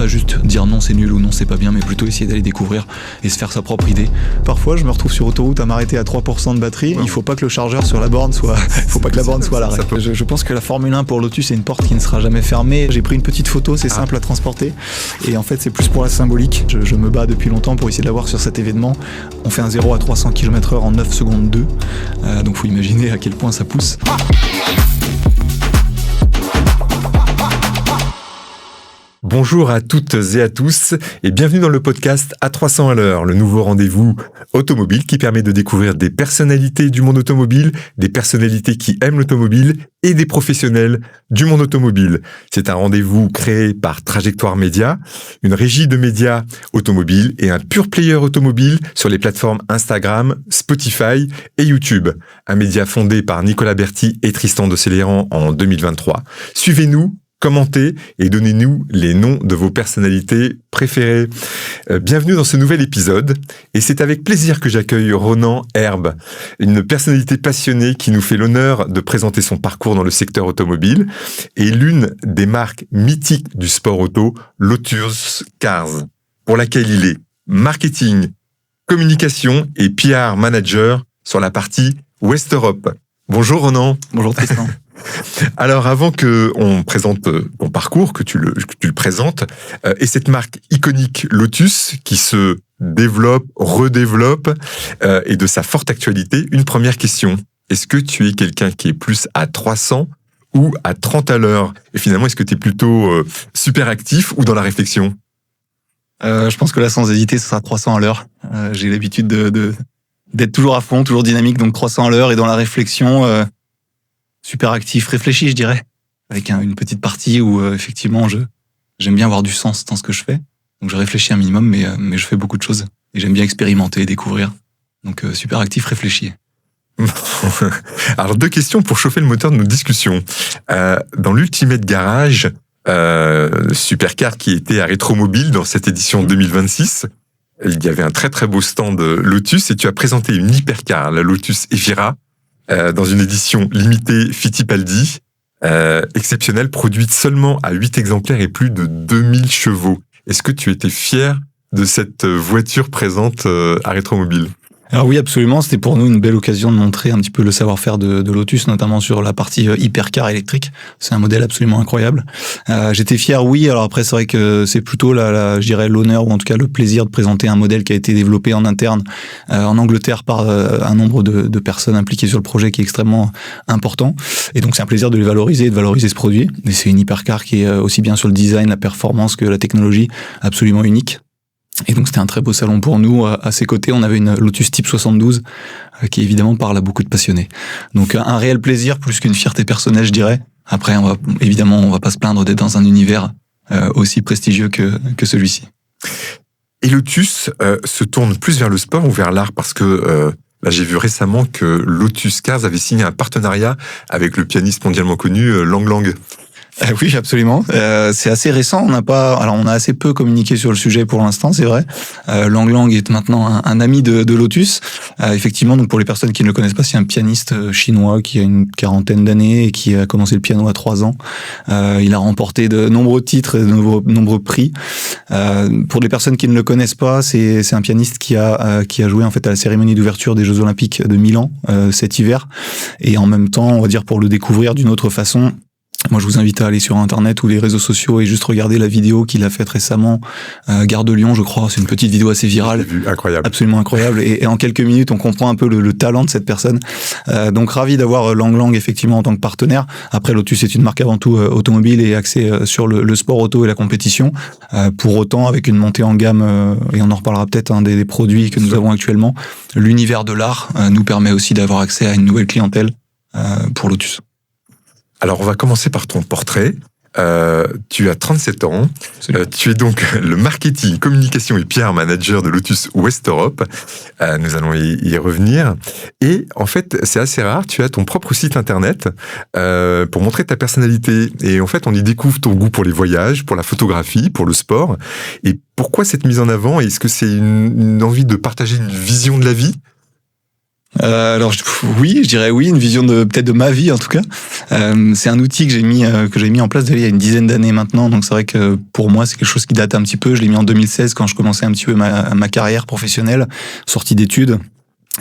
pas juste dire non c'est nul ou non c'est pas bien, mais plutôt essayer d'aller découvrir et se faire sa propre idée. Parfois je me retrouve sur autoroute à m'arrêter à 3% de batterie, il faut pas que le chargeur sur la borne soit, à l'arrêt. Je pense que la Formule 1 pour Lotus c'est une porte qui ne sera jamais fermée. J'ai pris une petite photo, c'est simple à transporter et en fait c'est plus pour la symbolique. Je me bats depuis longtemps pour essayer de l'avoir sur cet événement. On fait un 0 à 300 km/h en 9 secondes 2, donc faut imaginer à quel point ça pousse. Bonjour à toutes et à tous et bienvenue dans le podcast à 300 à l'heure, le nouveau rendez-vous automobile qui permet de découvrir des personnalités du monde automobile, des personnalités qui aiment l'automobile et des professionnels du monde automobile. C'est un rendez-vous créé par Trajectoire Média, une régie de médias automobiles et un pure player automobile sur les plateformes Instagram, Spotify et YouTube. Un média fondé par Nicolas Berti et Tristan de Céléran en 2023. Suivez-nous, commentez et donnez-nous les noms de vos personnalités préférées. Bienvenue dans ce nouvel épisode et c'est avec plaisir que j'accueille Ronan Herbe, une personnalité passionnée qui nous fait l'honneur de présenter son parcours dans le secteur automobile et l'une des marques mythiques du sport auto, Lotus Cars, pour laquelle il est marketing, communication et PR manager sur la partie West Europe. Bonjour Ronan. Bonjour Tristan. Alors, avant qu'on présente ton parcours, que tu le présentes, et cette marque iconique Lotus qui se développe, redéveloppe, et de sa forte actualité, une première question. Est-ce que tu es quelqu'un qui est plus à 300 ou à 30 à l'heure? Et finalement, est-ce que tu es plutôt super actif ou dans la réflexion? Je pense que là, sans hésiter, ce sera 300 à l'heure. J'ai l'habitude d'être toujours à fond, toujours dynamique, donc 300 à l'heure et dans la réflexion... super actif, réfléchi, je dirais, avec une petite partie où effectivement j'aime bien avoir du sens dans ce que je fais. Donc je réfléchis un minimum, mais je fais beaucoup de choses et j'aime bien expérimenter, découvrir. Donc super actif, réfléchi. Alors 2 questions pour chauffer le moteur de nos discussions. Dans l'Ultimate Garage, Supercar qui était à Rétromobile dans cette édition 2026, il y avait un très très beau stand Lotus et tu as présenté une hypercar, la Lotus Evira, dans une édition limitée Fittipaldi, exceptionnelle, produite seulement à 8 exemplaires et plus de 2000 chevaux. Est-ce que tu étais fier de cette voiture présente à Rétromobile ? Alors oui, absolument. C'était pour nous une belle occasion de montrer un petit peu le savoir-faire de Lotus, notamment sur la partie hypercar électrique. C'est un modèle absolument incroyable. J'étais fier, oui. Alors après, c'est vrai que c'est plutôt je dirais l'honneur ou en tout cas le plaisir de présenter un modèle qui a été développé en interne en Angleterre par un nombre de personnes impliquées sur le projet qui est extrêmement important. Et donc c'est un plaisir de les valoriser et de valoriser ce produit. Et c'est une hypercar qui est aussi bien sur le design, la performance que la technologie, absolument unique. Et donc c'était un très beau salon pour nous. À ses côtés, on avait une Lotus Type 72 qui évidemment parle à beaucoup de passionnés. Donc un réel plaisir plus qu'une fierté personnelle, je dirais. Après, on va pas se plaindre d'être dans un univers aussi prestigieux que celui-ci. Et Lotus se tourne plus vers le sport ou vers l'art parce que là, j'ai vu récemment que Lotus Cars avait signé un partenariat avec le pianiste mondialement connu Lang Lang. Oui, absolument. C'est assez récent. On a assez peu communiqué sur le sujet pour l'instant, c'est vrai. Lang Lang est maintenant un ami de Lotus. Effectivement, donc pour les personnes qui ne le connaissent pas, c'est un pianiste chinois qui a une quarantaine d'années et qui a commencé le piano à 3 ans. Il a remporté de nombreux titres et de nombreux prix. Pour les personnes qui ne le connaissent pas, c'est un pianiste qui a joué en fait à la cérémonie d'ouverture des Jeux Olympiques de Milan cet hiver. Et en même temps, on va dire pour le découvrir d'une autre façon. Moi, je vous invite à aller sur Internet ou les réseaux sociaux et juste regarder la vidéo qu'il a faite récemment, Gare de Lyon, je crois. C'est une petite vidéo assez virale. Incroyable. Absolument incroyable. Et en quelques minutes, on comprend un peu le talent de cette personne. Donc, ravi d'avoir Lang Lang, effectivement, en tant que partenaire. Après, Lotus est une marque avant tout automobile et axée sur le sport auto et la compétition. Pour autant, avec une montée en gamme, et on en reparlera peut-être, des produits que nous avons actuellement, l'univers de l'art nous permet aussi d'avoir accès à une nouvelle clientèle pour Lotus. Alors, on va commencer par ton portrait. Tu as 37 ans. Tu es donc le marketing, communication et PR manager de Lotus West Europe. Nous allons y revenir. Et en fait, c'est assez rare. Tu as ton propre site internet pour montrer ta personnalité. Et en fait, on y découvre ton goût pour les voyages, pour la photographie, pour le sport. Et pourquoi cette mise en avant? Est-ce que c'est une envie de partager une vision de la vie? Alors oui, je dirais oui, une vision peut-être de ma vie en tout cas. C'est un outil que j'ai mis en place il y a une dizaine d'années maintenant, donc c'est vrai que pour moi c'est quelque chose qui date un petit peu. Je l'ai mis en 2016 quand je commençais un petit peu ma carrière professionnelle, sortie d'études.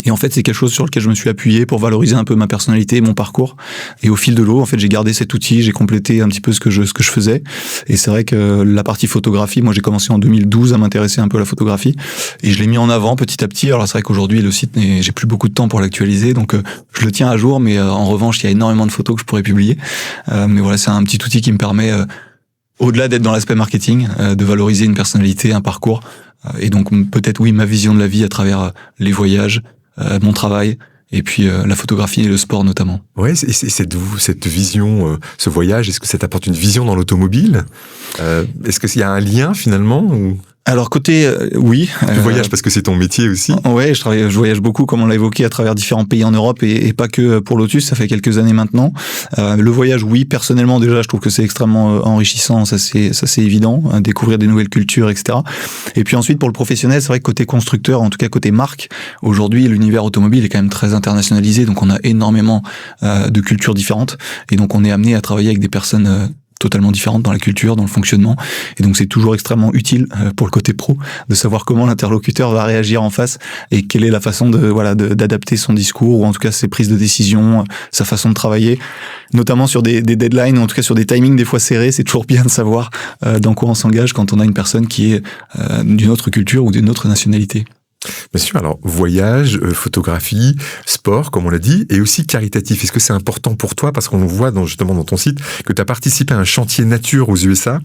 Et en fait, c'est quelque chose sur lequel je me suis appuyé pour valoriser un peu ma personnalité et mon parcours. Et au fil de l'eau, en fait, j'ai gardé cet outil, j'ai complété un petit peu ce que je faisais. Et c'est vrai que la partie photographie, moi, j'ai commencé en 2012 à m'intéresser un peu à la photographie. Et je l'ai mis en avant petit à petit. Alors, c'est vrai qu'aujourd'hui, le site, j'ai plus beaucoup de temps pour l'actualiser. Donc, je le tiens à jour. Mais en revanche, il y a énormément de photos que je pourrais publier. Mais voilà, c'est un petit outil qui me permet, au-delà d'être dans l'aspect marketing, de valoriser une personnalité, un parcours. Et donc, peut-être, oui, ma vision de la vie à travers les voyages, mon travail, et puis la photographie et le sport notamment. Ouais, et cette vision, ce voyage, est-ce que ça t'apporte une vision dans l'automobile ? Est-ce qu'il y a un lien finalement ou... Alors côté oui. Tu voyages parce que c'est ton métier aussi. Ouais, je voyage beaucoup, comme on l'a évoqué, à travers différents pays en Europe et pas que pour Lotus. Ça fait quelques années maintenant. Le voyage, oui, personnellement déjà, je trouve que c'est extrêmement enrichissant. Ça c'est évident, découvrir des nouvelles cultures, etc. Et puis ensuite pour le professionnel, c'est vrai que côté constructeur, en tout cas côté marque, aujourd'hui l'univers automobile est quand même très internationalisé, donc on a énormément de cultures différentes et donc on est amené à travailler avec des personnes totalement différentes dans la culture, dans le fonctionnement. Et donc, c'est toujours extrêmement utile pour le côté pro de savoir comment l'interlocuteur va réagir en face et quelle est la façon d'adapter son discours ou en tout cas ses prises de décision, sa façon de travailler, notamment sur des deadlines ou en tout cas sur des timings des fois serrés. C'est toujours bien de savoir dans quoi on s'engage quand on a une personne qui est d'une autre culture ou d'une autre nationalité. Bien sûr, alors voyage, photographie, sport, comme on l'a dit, et aussi caritatif. Est-ce que c'est important pour toi, parce qu'on voit justement dans ton site que tu as participé à un chantier nature aux USA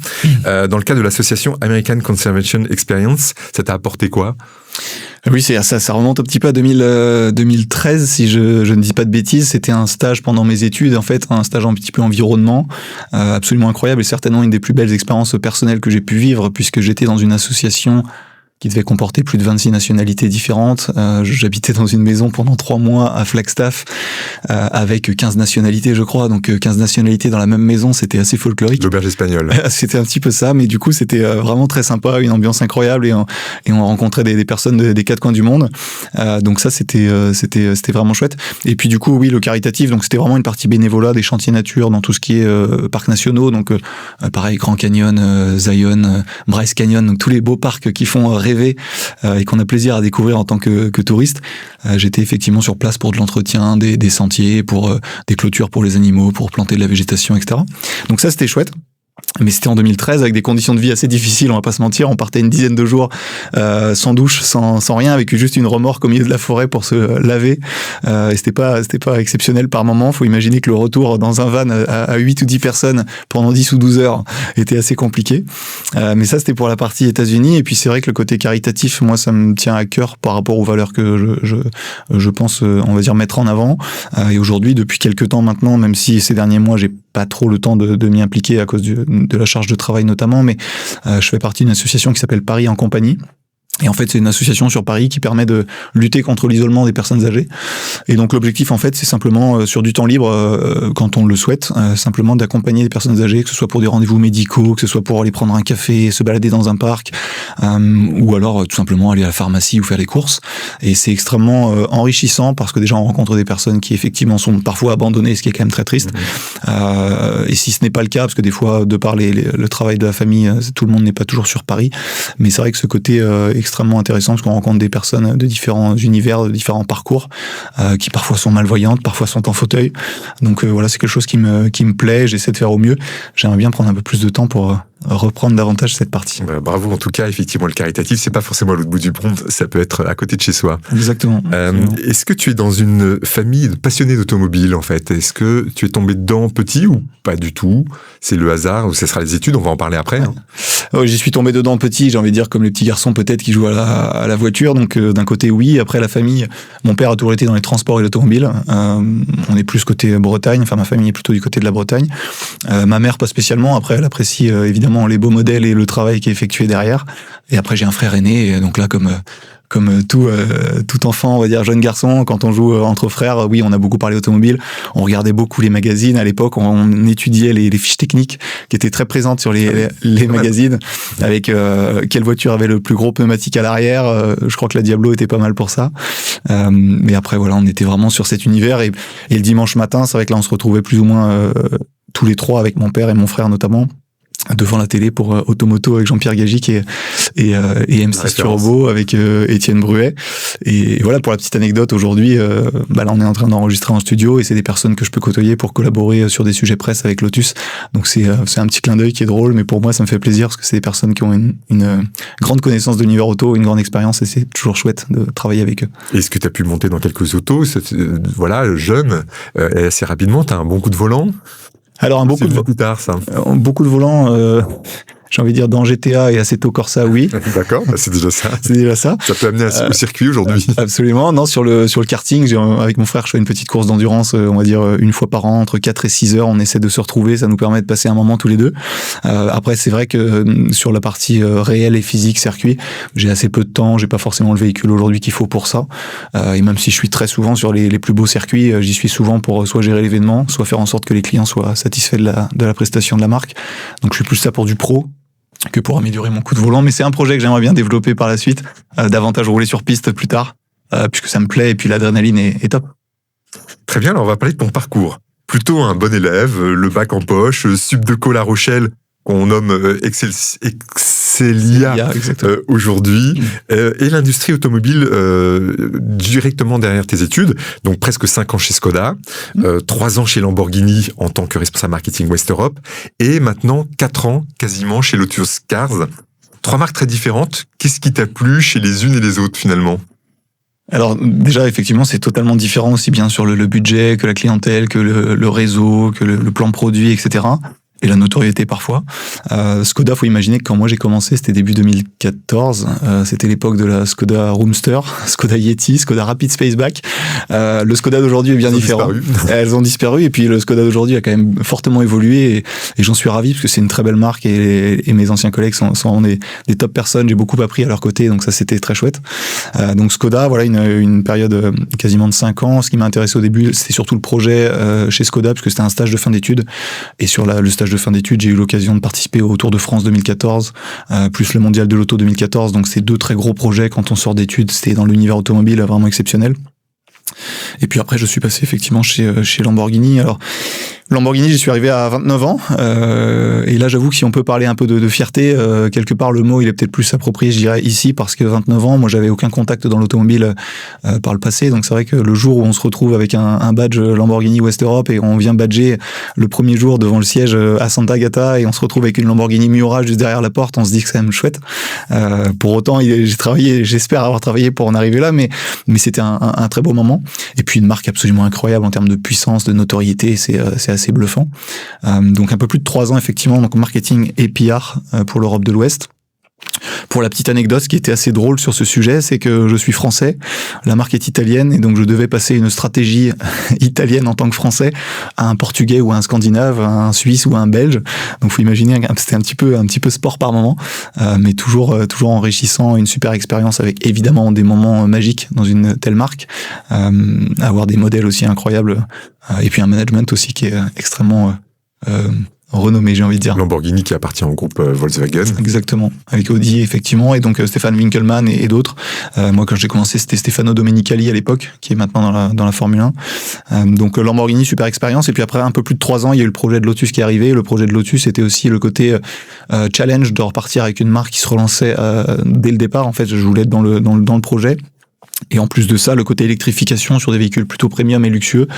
dans le cadre de l'association American Conservation Experience. Ça t'a apporté quoi ? Oui, ça remonte un petit peu à 2013, si je ne dis pas de bêtises. C'était un stage pendant mes études, en fait, un stage un petit peu environnement, absolument incroyable et certainement une des plus belles expériences personnelles que j'ai pu vivre, puisque j'étais dans une association qui devait comporter plus de 26 nationalités différentes. J'habitais dans une maison pendant 3 mois à Flagstaff avec 15 nationalités, je crois. Donc 15 nationalités dans la même maison, c'était assez folklorique. L'auberge espagnole. C'était un petit peu ça, mais du coup, c'était vraiment très sympa, une ambiance incroyable et on rencontrait des personnes des 4 coins du monde. Donc ça, c'était vraiment chouette. Et puis du coup, oui, le caritatif, donc c'était vraiment une partie bénévolat des chantiers nature dans tout ce qui est parcs nationaux. Donc pareil, Grand Canyon, Zion, Bryce Canyon, donc tous les beaux parcs qui font rêver et qu'on a plaisir à découvrir en tant que touriste. J'étais effectivement sur place pour de l'entretien des sentiers, pour des clôtures pour les animaux, pour planter de la végétation, etc. Donc ça, c'était chouette. Mais c'était en 2013 avec des conditions de vie assez difficiles, on va pas se mentir. On partait une dizaine de jours sans douche, sans rien, avec juste une remorque au milieu de la forêt pour se laver. Et c'était pas exceptionnel par moment. Faut imaginer que le retour dans un van à 8 ou 10 personnes pendant 10 ou 12 heures était assez compliqué. Mais ça, c'était pour la partie États-Unis. Et puis c'est vrai que le côté caritatif, moi, ça me tient à cœur par rapport aux valeurs que je pense, on va dire, mettre en avant. Et aujourd'hui, depuis quelques temps maintenant, même si ces derniers mois, j'ai pas trop le temps de m'y impliquer à cause de la charge de travail notamment, mais je fais partie d'une association qui s'appelle Paris en compagnie. Et en fait, c'est une association sur Paris qui permet de lutter contre l'isolement des personnes âgées. Et donc, l'objectif, en fait, c'est simplement, sur du temps libre, quand on le souhaite, simplement d'accompagner les personnes âgées, que ce soit pour des rendez-vous médicaux, que ce soit pour aller prendre un café, se balader dans un parc, ou alors tout simplement aller à la pharmacie ou faire les courses. Et c'est extrêmement enrichissant parce que déjà, on rencontre des personnes qui, effectivement, sont parfois abandonnées, ce qui est quand même très triste. Et si ce n'est pas le cas, parce que des fois, de par le travail de la famille, tout le monde n'est pas toujours sur Paris. Mais c'est vrai que ce côté extrêmement intéressant parce qu'on rencontre des personnes de différents univers, de différents parcours, qui parfois sont malvoyantes, parfois sont en fauteuil. Donc voilà, c'est quelque chose qui me plaît, j'essaie de faire au mieux. J'aimerais bien prendre un peu plus de temps pour reprendre davantage cette partie. Bravo, en tout cas, effectivement, le caritatif, c'est pas forcément à l'autre bout du monde, ça peut être à côté de chez soi. Exactement. Est-ce que tu es dans une famille de passionnés d'automobile, en fait ? Est-ce que tu es tombé dedans petit ou pas du tout ? C'est le hasard ou ce sera les études, on va en parler après. J'y suis tombé dedans petit, j'ai envie de dire, comme les petits garçons peut-être qui jouent à la voiture. Donc d'un côté, oui. Après, la famille, mon père a toujours été dans les transports et l'automobile. On est plus côté Bretagne, enfin ma famille est plutôt du côté de la Bretagne. Ma mère, pas spécialement. Après, elle apprécie évidemment évidemment les beaux modèles et le travail qui est effectué derrière. Et après, j'ai un frère aîné, et donc là, comme tout enfant, on va dire jeune garçon, quand on joue entre frères, oui, on a beaucoup parlé automobile, on regardait beaucoup les magazines. À l'époque, on étudiait les fiches techniques qui étaient très présentes sur les magazines, avec quelle voiture avait le plus gros pneumatique à l'arrière. Je crois que la Diablo était pas mal pour ça. Mais après, voilà, on était vraiment sur cet univers. Et le dimanche matin, c'est vrai que là, on se retrouvait plus ou moins tous les trois, avec mon père et mon frère notamment, devant la télé pour Automoto avec Jean-Pierre Gagic et M6 Turbo avec Étienne Bruet. Et voilà, pour la petite anecdote, aujourd'hui, là on est en train d'enregistrer en studio et c'est des personnes que je peux côtoyer pour collaborer sur des sujets presse avec Lotus. Donc c'est un petit clin d'œil qui est drôle, mais pour moi ça me fait plaisir parce que c'est des personnes qui ont une grande connaissance de l'univers auto, une grande expérience, et c'est toujours chouette de travailler avec eux. Est-ce que tu as pu monter dans quelques autos, voilà, jeune, et assez rapidement, tu as un bon coup de volant? Alors beaucoup de plus tard, ça. Beaucoup de volants, j'ai envie de dire dans GTA et Assetto Corsa, oui. D'accord, c'est déjà ça. C'est déjà ça. Ça peut amener au circuit aujourd'hui. Absolument. Non, sur le karting, avec mon frère, je fais une petite course d'endurance, on va dire une fois par an, entre 4 et 6 heures. On essaie de se retrouver, ça nous permet de passer un moment tous les deux. Après, c'est vrai que sur la partie réelle et physique circuit, j'ai assez peu de temps, j'ai pas forcément le véhicule aujourd'hui qu'il faut pour ça. Et même si je suis très souvent sur les plus beaux circuits, j'y suis souvent pour soit gérer l'événement, soit faire en sorte que les clients soient satisfaits de la prestation de la marque. Donc je suis plus là pour du pro que pour améliorer mon coup de volant, mais c'est un projet que j'aimerais bien développer par la suite, davantage rouler sur piste plus tard, puisque ça me plaît et puis l'adrénaline est top. Très bien, alors on va parler de ton parcours. Plutôt un bon élève, le bac en poche, Subdeco La Rochelle, qu'on nomme Excelia aujourd'hui, et l'industrie automobile directement derrière tes études, donc presque 5 ans chez Skoda, 3 ans chez Lamborghini en tant que responsable marketing West Europe, et maintenant 4 ans quasiment chez Lotus Cars. 3 marques très différentes. Qu'est-ce qui t'a plu chez les unes et les autres finalement ? Alors déjà, effectivement, c'est totalement différent, aussi bien sur le budget que la clientèle, que le réseau, que le plan produit, etc. Et la notoriété parfois. Skoda, faut imaginer que quand moi j'ai commencé, c'était début 2014, c'était l'époque de la Skoda Roomster, Skoda Yeti, Skoda Rapid Spaceback. Le Skoda d'aujourd'hui est bien différent. Elles ont disparu, et puis le Skoda d'aujourd'hui a quand même fortement évolué, et j'en suis ravi parce que c'est une très belle marque, et mes anciens collègues sont des top personnes. J'ai beaucoup appris à leur côté, donc ça c'était très chouette. Donc Skoda, voilà, une période quasiment de 5 ans. Ce qui m'a intéressé au début, c'était surtout le projet chez Skoda, parce que c'était un stage de fin d'études, et sur le stage de fin d'études, j'ai eu l'occasion de participer au Tour de France 2014, plus le Mondial de l'Auto 2014. Donc c'est 2 très gros projets quand on sort d'études. C'était dans l'univers automobile vraiment exceptionnel. Et puis après, je suis passé effectivement chez Lamborghini. Alors Lamborghini, j'y suis arrivé à 29 ans, et là j'avoue que si on peut parler un peu de fierté, quelque part le mot il est peut-être plus approprié, je dirais, ici, parce que 29 ans, moi j'avais aucun contact dans l'automobile par le passé, donc c'est vrai que le jour où on se retrouve avec un badge Lamborghini West Europe et on vient badger le premier jour devant le siège à Santa Agata, et on se retrouve avec une Lamborghini Miura juste derrière la porte, on se dit que c'est quand même chouette. Pour autant, j'espère avoir travaillé pour en arriver là, mais c'était un très beau moment. Et puis une marque absolument incroyable en termes de puissance, de notoriété, c'est assez bluffant. Donc un peu plus de 3 ans effectivement, donc marketing et PR pour l'Europe de l'Ouest. Pour la petite anecdote, ce qui était assez drôle sur ce sujet, c'est que je suis français, la marque est italienne, et donc je devais passer une stratégie italienne en tant que français à un portugais ou à un scandinave, à un suisse ou à un belge. Donc faut imaginer, c'était un petit peu sport par moment, mais toujours enrichissant, une super expérience avec évidemment des moments magiques dans une telle marque, avoir des modèles aussi incroyables, et puis un management aussi qui est extrêmement renommé, j'ai envie de dire. Lamborghini qui appartient au groupe Volkswagen. Exactement, avec Audi effectivement, et donc Stéphane Winkelmann et d'autres. Moi quand j'ai commencé, c'était Stefano Domenicali à l'époque, qui est maintenant dans la Formule 1. Donc Lamborghini, super expérience, et puis après un peu plus de 3 ans, il y a eu le projet de Lotus qui est arrivé. Le projet de Lotus était aussi le côté challenge de repartir avec une marque qui se relançait dès le départ. En fait, je voulais être dans le projet. Et en plus de ça, le côté électrification sur des véhicules plutôt premium et luxueux,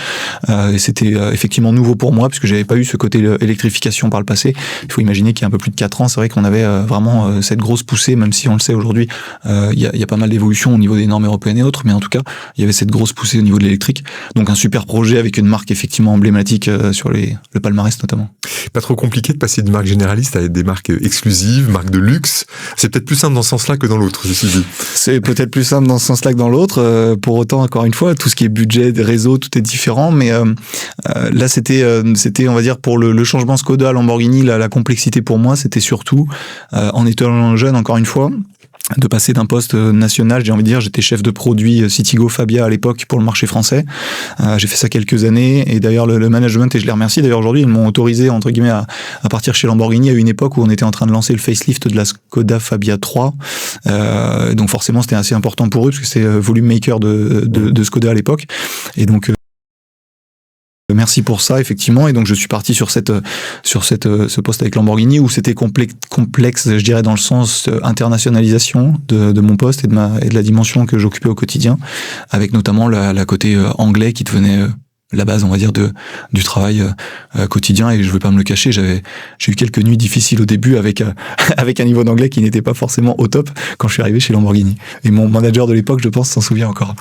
c'était effectivement nouveau pour moi, puisque j'avais pas eu ce côté électrification par le passé. Il faut imaginer qu'il y a un peu plus de 4 ans, c'est vrai qu'on avait vraiment cette grosse poussée, même si on le sait aujourd'hui, il y a pas mal d'évolutions au niveau des normes européennes et autres, mais en tout cas, il y avait cette grosse poussée au niveau de l'électrique. Donc un super projet avec une marque effectivement emblématique sur le palmarès notamment. Pas trop compliqué de passer d'une marque généraliste à des marques exclusives, marques de luxe. C'est peut-être plus simple dans ce sens-là que dans l'autre, ceci dit. C'est peut-être plus simple dans ce sens-là que dans dans l'autre. Pour autant, encore une fois, tout ce qui est budget, des réseaux, tout est différent. Mais là, c'était, on va dire, pour le changement Skoda à Lamborghini, la complexité pour moi, c'était surtout, en étant jeune, encore une fois, de passer d'un poste national, j'ai envie de dire, j'étais chef de produit Citigo Fabia à l'époque pour le marché français. J'ai fait ça quelques années et d'ailleurs le management, et je les remercie d'ailleurs aujourd'hui, ils m'ont autorisé entre guillemets à partir chez Lamborghini à une époque où on était en train de lancer le facelift de la Skoda Fabia 3. Donc forcément c'était assez important pour eux parce que c'est volume maker de Skoda à l'époque. Et donc merci pour ça, effectivement. Et donc, je suis parti sur ce poste avec Lamborghini où c'était complexe, je dirais, dans le sens internationalisation de mon poste et de la dimension que j'occupais au quotidien, avec notamment la côté anglais qui devenait la base, on va dire, du travail quotidien. Et je ne veux pas me le cacher, j'ai eu quelques nuits difficiles au début avec un niveau d'anglais qui n'était pas forcément au top quand je suis arrivé chez Lamborghini. Et mon manager de l'époque, je pense, s'en souvient encore.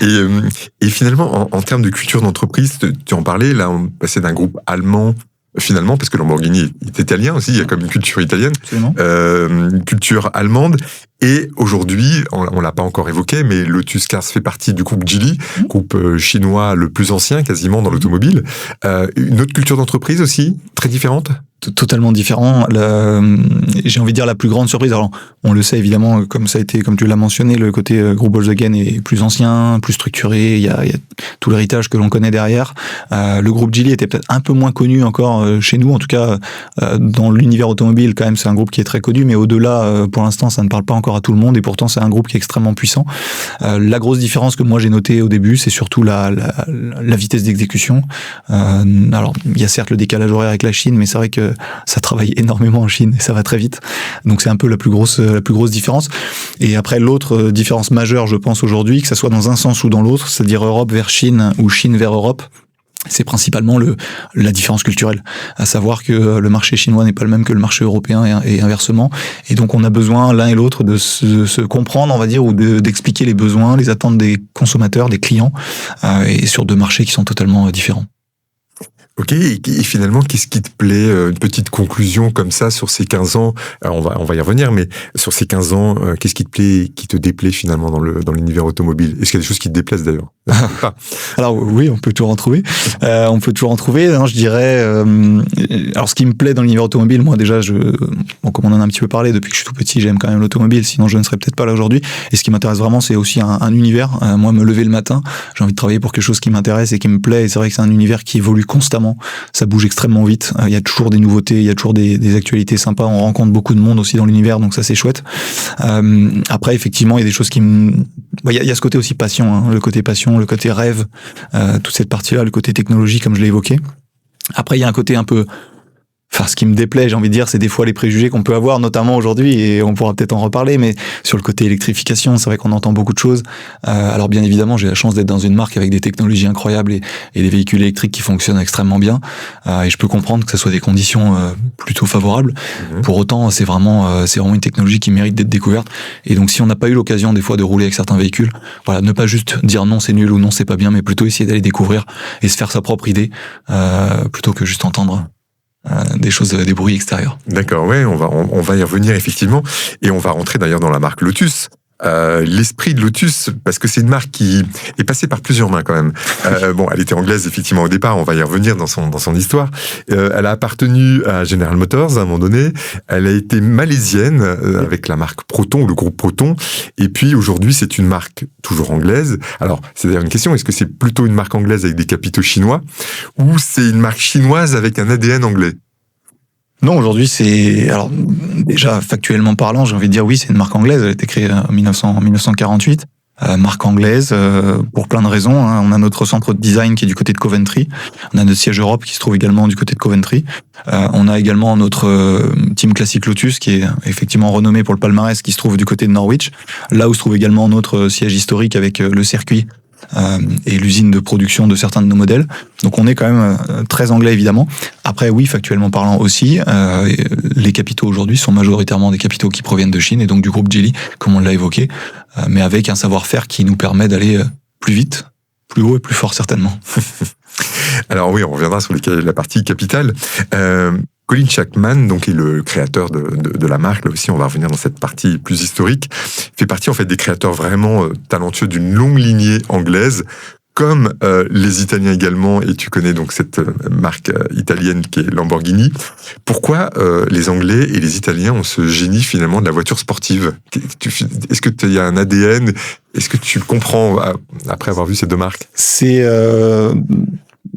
Et finalement, en termes de culture d'entreprise, tu en parlais, là, on passait d'un groupe allemand, finalement, parce que Lamborghini est italien aussi, il y a comme une culture italienne, une culture allemande, et aujourd'hui, on l'a pas encore évoqué, mais Lotus Cars fait partie du groupe Geely, groupe chinois le plus ancien quasiment dans l'automobile. Une autre culture d'entreprise aussi, très différente ? Totalement différent. J'ai envie de dire la plus grande surprise. Alors, on le sait évidemment, comme tu l'as mentionné, le côté groupe Volkswagen est plus ancien, plus structuré. Il y a tout l'héritage que l'on connaît derrière. Le groupe Geely était peut-être un peu moins connu encore chez nous. En tout cas, dans l'univers automobile, quand même, c'est un groupe qui est très connu. Mais au-delà, pour l'instant, ça ne parle pas encore à tout le monde. Et pourtant, c'est un groupe qui est extrêmement puissant. La grosse différence que moi j'ai notée au début, c'est surtout la vitesse d'exécution. Alors, il y a certes le décalage horaire avec la Chine, mais c'est vrai que ça travaille énormément en Chine et ça va très vite. Donc c'est un peu la plus grosse différence. Et après, l'autre différence majeure, je pense aujourd'hui, que ça soit dans un sens ou dans l'autre, c'est-à-dire Europe vers Chine ou Chine vers Europe, c'est principalement la différence culturelle. À savoir que le marché chinois n'est pas le même que le marché européen et inversement. Et donc on a besoin l'un et l'autre de se comprendre, on va dire, ou d'expliquer les besoins, les attentes des consommateurs, des clients, et sur deux marchés qui sont totalement différents. Ok, et finalement, qu'est-ce qui te plaît, une petite conclusion comme ça sur ces 15 ans, alors on va y revenir, mais sur ces 15 ans, qu'est-ce qui te plaît, qui te déplaît finalement dans l'univers automobile? Est-ce qu'il y a des choses qui te déplaisent d'ailleurs? Alors oui, on peut toujours en trouver. Non, je dirais, alors ce qui me plaît dans l'univers automobile, moi déjà, comme on en a un petit peu parlé, depuis que je suis tout petit, j'aime quand même l'automobile, sinon je ne serais peut-être pas là aujourd'hui. Et ce qui m'intéresse vraiment, c'est aussi un univers. Moi, me lever le matin, j'ai envie de travailler pour quelque chose qui m'intéresse et qui me plaît. Et c'est vrai que c'est un univers qui évolue constamment. Ça bouge extrêmement vite. Il y a toujours des nouveautés, il y a toujours des actualités sympas. On rencontre beaucoup de monde aussi dans l'univers, donc ça c'est chouette. Après, effectivement, il y a des choses il y a ce côté aussi passion, hein, le côté passion, le côté rêve, toute cette partie-là, le côté technologie, comme je l'ai évoqué. Après, il y a un côté un peu... Enfin, ce qui me déplaît, j'ai envie de dire, c'est des fois les préjugés qu'on peut avoir, notamment aujourd'hui, et on pourra peut-être en reparler, mais sur le côté électrification, c'est vrai qu'on entend beaucoup de choses. Alors bien évidemment, j'ai la chance d'être dans une marque avec des technologies incroyables et des véhicules électriques qui fonctionnent extrêmement bien, et je peux comprendre que ce soit des conditions plutôt favorables. Pour autant, c'est vraiment une technologie qui mérite d'être découverte. Et donc, si on n'a pas eu l'occasion des fois de rouler avec certains véhicules, voilà, ne pas juste dire non, c'est nul ou non, c'est pas bien, mais plutôt essayer d'aller découvrir et se faire sa propre idée, plutôt que juste entendre des choses, des bruits extérieurs. D'accord, ouais, on va y revenir effectivement, et on va rentrer d'ailleurs dans la marque Lotus. L'esprit de Lotus, parce que c'est une marque qui est passée par plusieurs mains quand même. Bon, elle était anglaise effectivement au départ, on va y revenir dans son histoire. Elle a appartenu à General Motors à un moment donné. Elle a été malaisienne avec la marque Proton, ou le groupe Proton. Et puis aujourd'hui, c'est une marque toujours anglaise. Alors, c'est d'ailleurs une question, est-ce que c'est plutôt une marque anglaise avec des capitaux chinois, ou c'est une marque chinoise avec un ADN anglais? Non, aujourd'hui, alors déjà factuellement parlant, j'ai envie de dire oui, c'est une marque anglaise. Elle a été créée en 1948. Marque anglaise pour plein de raisons. Hein. On a notre centre de design qui est du côté de Coventry. On a notre siège Europe qui se trouve également du côté de Coventry. On a également notre team classique Lotus qui est effectivement renommé pour le palmarès, qui se trouve du côté de Norwich. Là où se trouve également notre siège historique avec le circuit et l'usine de production de certains de nos modèles. Donc on est quand même très anglais évidemment. Après oui, factuellement parlant aussi, les capitaux aujourd'hui sont majoritairement des capitaux qui proviennent de Chine et donc du groupe Geely, comme on l'a évoqué, mais avec un savoir-faire qui nous permet d'aller plus vite, plus haut et plus fort certainement. Alors oui, on reviendra sur la partie capitale. Colin Chapman, donc, est le créateur de la marque. Là aussi, on va revenir dans cette partie plus historique. Fait partie, en fait, des créateurs vraiment talentueux d'une longue lignée anglaise, comme les Italiens également, et tu connais donc cette marque italienne qui est Lamborghini. Pourquoi les Anglais et les Italiens ont ce génie finalement de la voiture sportive? Est-ce que il y a un ADN? Est-ce que tu comprends après avoir vu ces deux marques?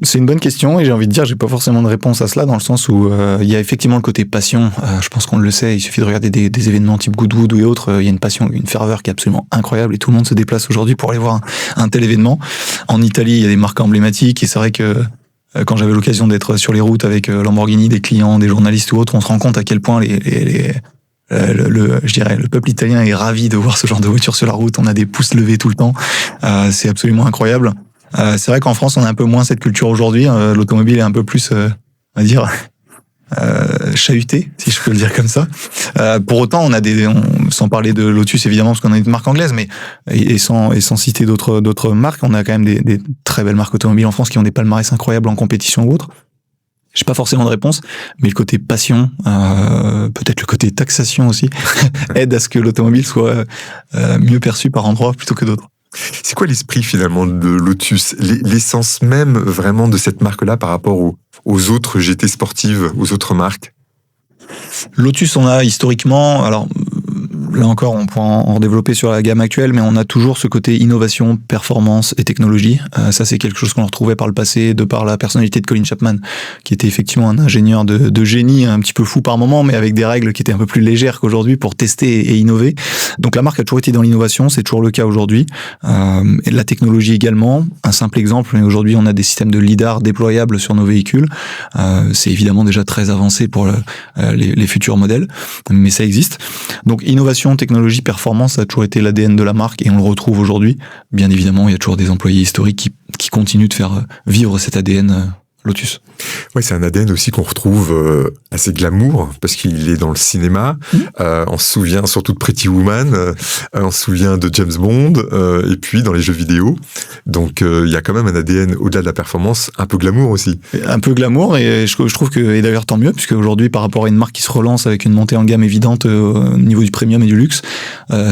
C'est une bonne question et j'ai envie de dire j'ai pas forcément de réponse à cela dans le sens où il y a effectivement le côté passion. Je pense qu'on le sait, il suffit de regarder des événements type Goodwood et autres. Il y a une passion, une ferveur qui est absolument incroyable et tout le monde se déplace aujourd'hui pour aller voir un tel événement. En Italie, il y a des marques emblématiques et c'est vrai que quand j'avais l'occasion d'être sur les routes avec Lamborghini, des clients, des journalistes ou autres, on se rend compte à quel point le peuple italien est ravi de voir ce genre de voiture sur la route. On a des pouces levés tout le temps. C'est absolument incroyable. C'est vrai qu'en France, on a un peu moins cette culture aujourd'hui. L'automobile est un peu plus, on va dire, chahuté, si je peux le dire comme ça. Pour autant, sans parler de Lotus évidemment, parce qu'on a une marque anglaise, mais et sans citer d'autres marques, on a quand même des très belles marques automobiles en France qui ont des palmarès incroyables en compétition ou autre. J'ai pas forcément de réponse, mais le côté passion, peut-être le côté taxation aussi, aide à ce que l'automobile soit mieux perçue par endroits plutôt que d'autres. C'est quoi l'esprit finalement de Lotus, l'essence même vraiment de cette marque-là par rapport aux autres GT sportives, aux autres marques? Lotus, on a historiquement, alors là encore, on pourra en redévelopper sur la gamme actuelle, mais on a toujours ce côté innovation, performance et technologie. Ça, c'est quelque chose qu'on retrouvait par le passé, de par la personnalité de Colin Chapman, qui était effectivement un ingénieur de génie, un petit peu fou par moment, mais avec des règles qui étaient un peu plus légères qu'aujourd'hui pour tester et innover. Donc la marque a toujours été dans l'innovation, c'est toujours le cas aujourd'hui. Et la technologie également. Un simple exemple, aujourd'hui, on a des systèmes de lidar déployables sur nos véhicules. C'est évidemment déjà très avancé pour les futurs modèles, mais ça existe. Donc innovation, technologie, performance, ça a toujours été l'ADN de la marque et on le retrouve aujourd'hui. Bien évidemment, il y a toujours des employés historiques qui continuent de faire vivre cet ADN Lotus. Ouais, c'est un ADN aussi qu'on retrouve assez glamour parce qu'il est dans le cinéma. On se souvient surtout de Pretty Woman, on se souvient de James Bond et puis dans les jeux vidéo. Donc il y a quand même un ADN au-delà de la performance, un peu glamour aussi. Un peu glamour et je trouve que, et d'ailleurs tant mieux, puisque aujourd'hui par rapport à une marque qui se relance avec une montée en gamme évidente au niveau du premium et du luxe,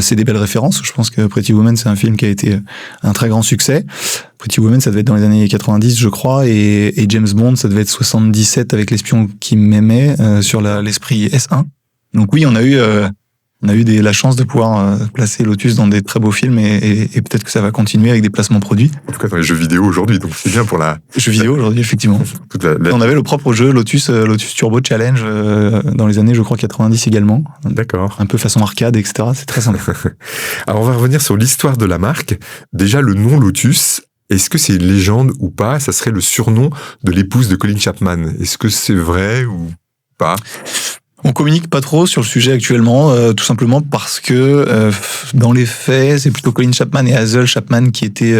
c'est des belles références. Je pense que Pretty Woman, c'est un film qui a été un très grand succès. Pretty Woman, ça devait être dans les années 90, je crois, et James Bond, ça devait être 77 avec l'espion qui m'aimait sur l'esprit S1. Donc oui, on a eu la chance de pouvoir placer Lotus dans des très beaux fills et peut-être que ça va continuer avec des placements produits. En tout cas, dans les jeux vidéo aujourd'hui, donc c'est bien pour la... Jeux vidéo aujourd'hui, effectivement. On avait le propre jeu Lotus Turbo Challenge dans les années, je crois, 90 également. D'accord. Un peu façon arcade, etc. C'est très sympa. Alors, on va revenir sur l'histoire de la marque. Déjà, le nom Lotus, est-ce que c'est une légende ou pas? Ça serait le surnom de l'épouse de Colin Chapman. Est-ce que c'est vrai ou pas? On communique pas trop sur le sujet actuellement, tout simplement parce que dans les faits, c'est plutôt Colin Chapman et Hazel Chapman qui étaient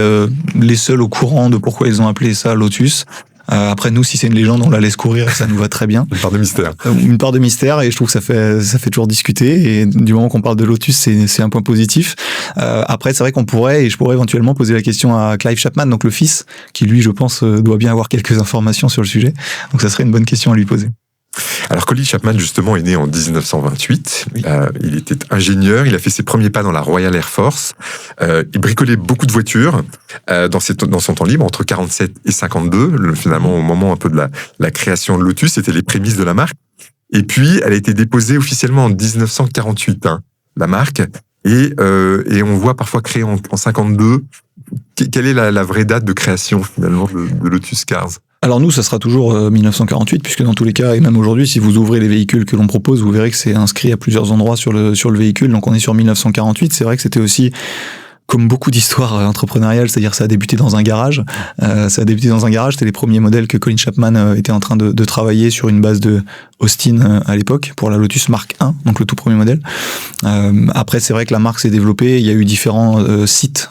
les seuls au courant de pourquoi ils ont appelé ça Lotus. Après nous, si c'est une légende, on la laisse courir et ça nous va très bien. Une part de mystère. Une part de mystère et je trouve que ça fait toujours discuter et du moment qu'on parle de Lotus, c'est un point positif. Après, c'est vrai qu'on pourrait et je pourrais éventuellement poser la question à Clive Chapman, donc le fils, qui lui, je pense, doit bien avoir quelques informations sur le sujet. Donc ça serait une bonne question à lui poser. Alors Colin Chapman justement est né en 1928, oui. Il était ingénieur, il a fait ses premiers pas dans la Royal Air Force, il bricolait beaucoup de voitures dans son temps libre, entre 47 et 52, finalement au moment un peu de la création de Lotus, c'était les prémices de la marque, et puis elle a été déposée officiellement en 1948, la marque, et on voit parfois créée en 52. Quelle est la vraie date de création finalement de Lotus Cars ? Alors nous, ça sera toujours 1948, puisque dans tous les cas, et même aujourd'hui, si vous ouvrez les véhicules que l'on propose, vous verrez que c'est inscrit à plusieurs endroits sur le véhicule. Donc on est sur 1948. C'est vrai que c'était aussi, comme beaucoup d'histoires entrepreneuriales, c'est-à-dire ça a débuté dans un garage. C'était les premiers modèles que Colin Chapman était en train de travailler sur une base de Austin à l'époque, pour la Lotus Mark I, donc le tout premier modèle. Après, c'est vrai que la marque s'est développée. Il y a eu différents sites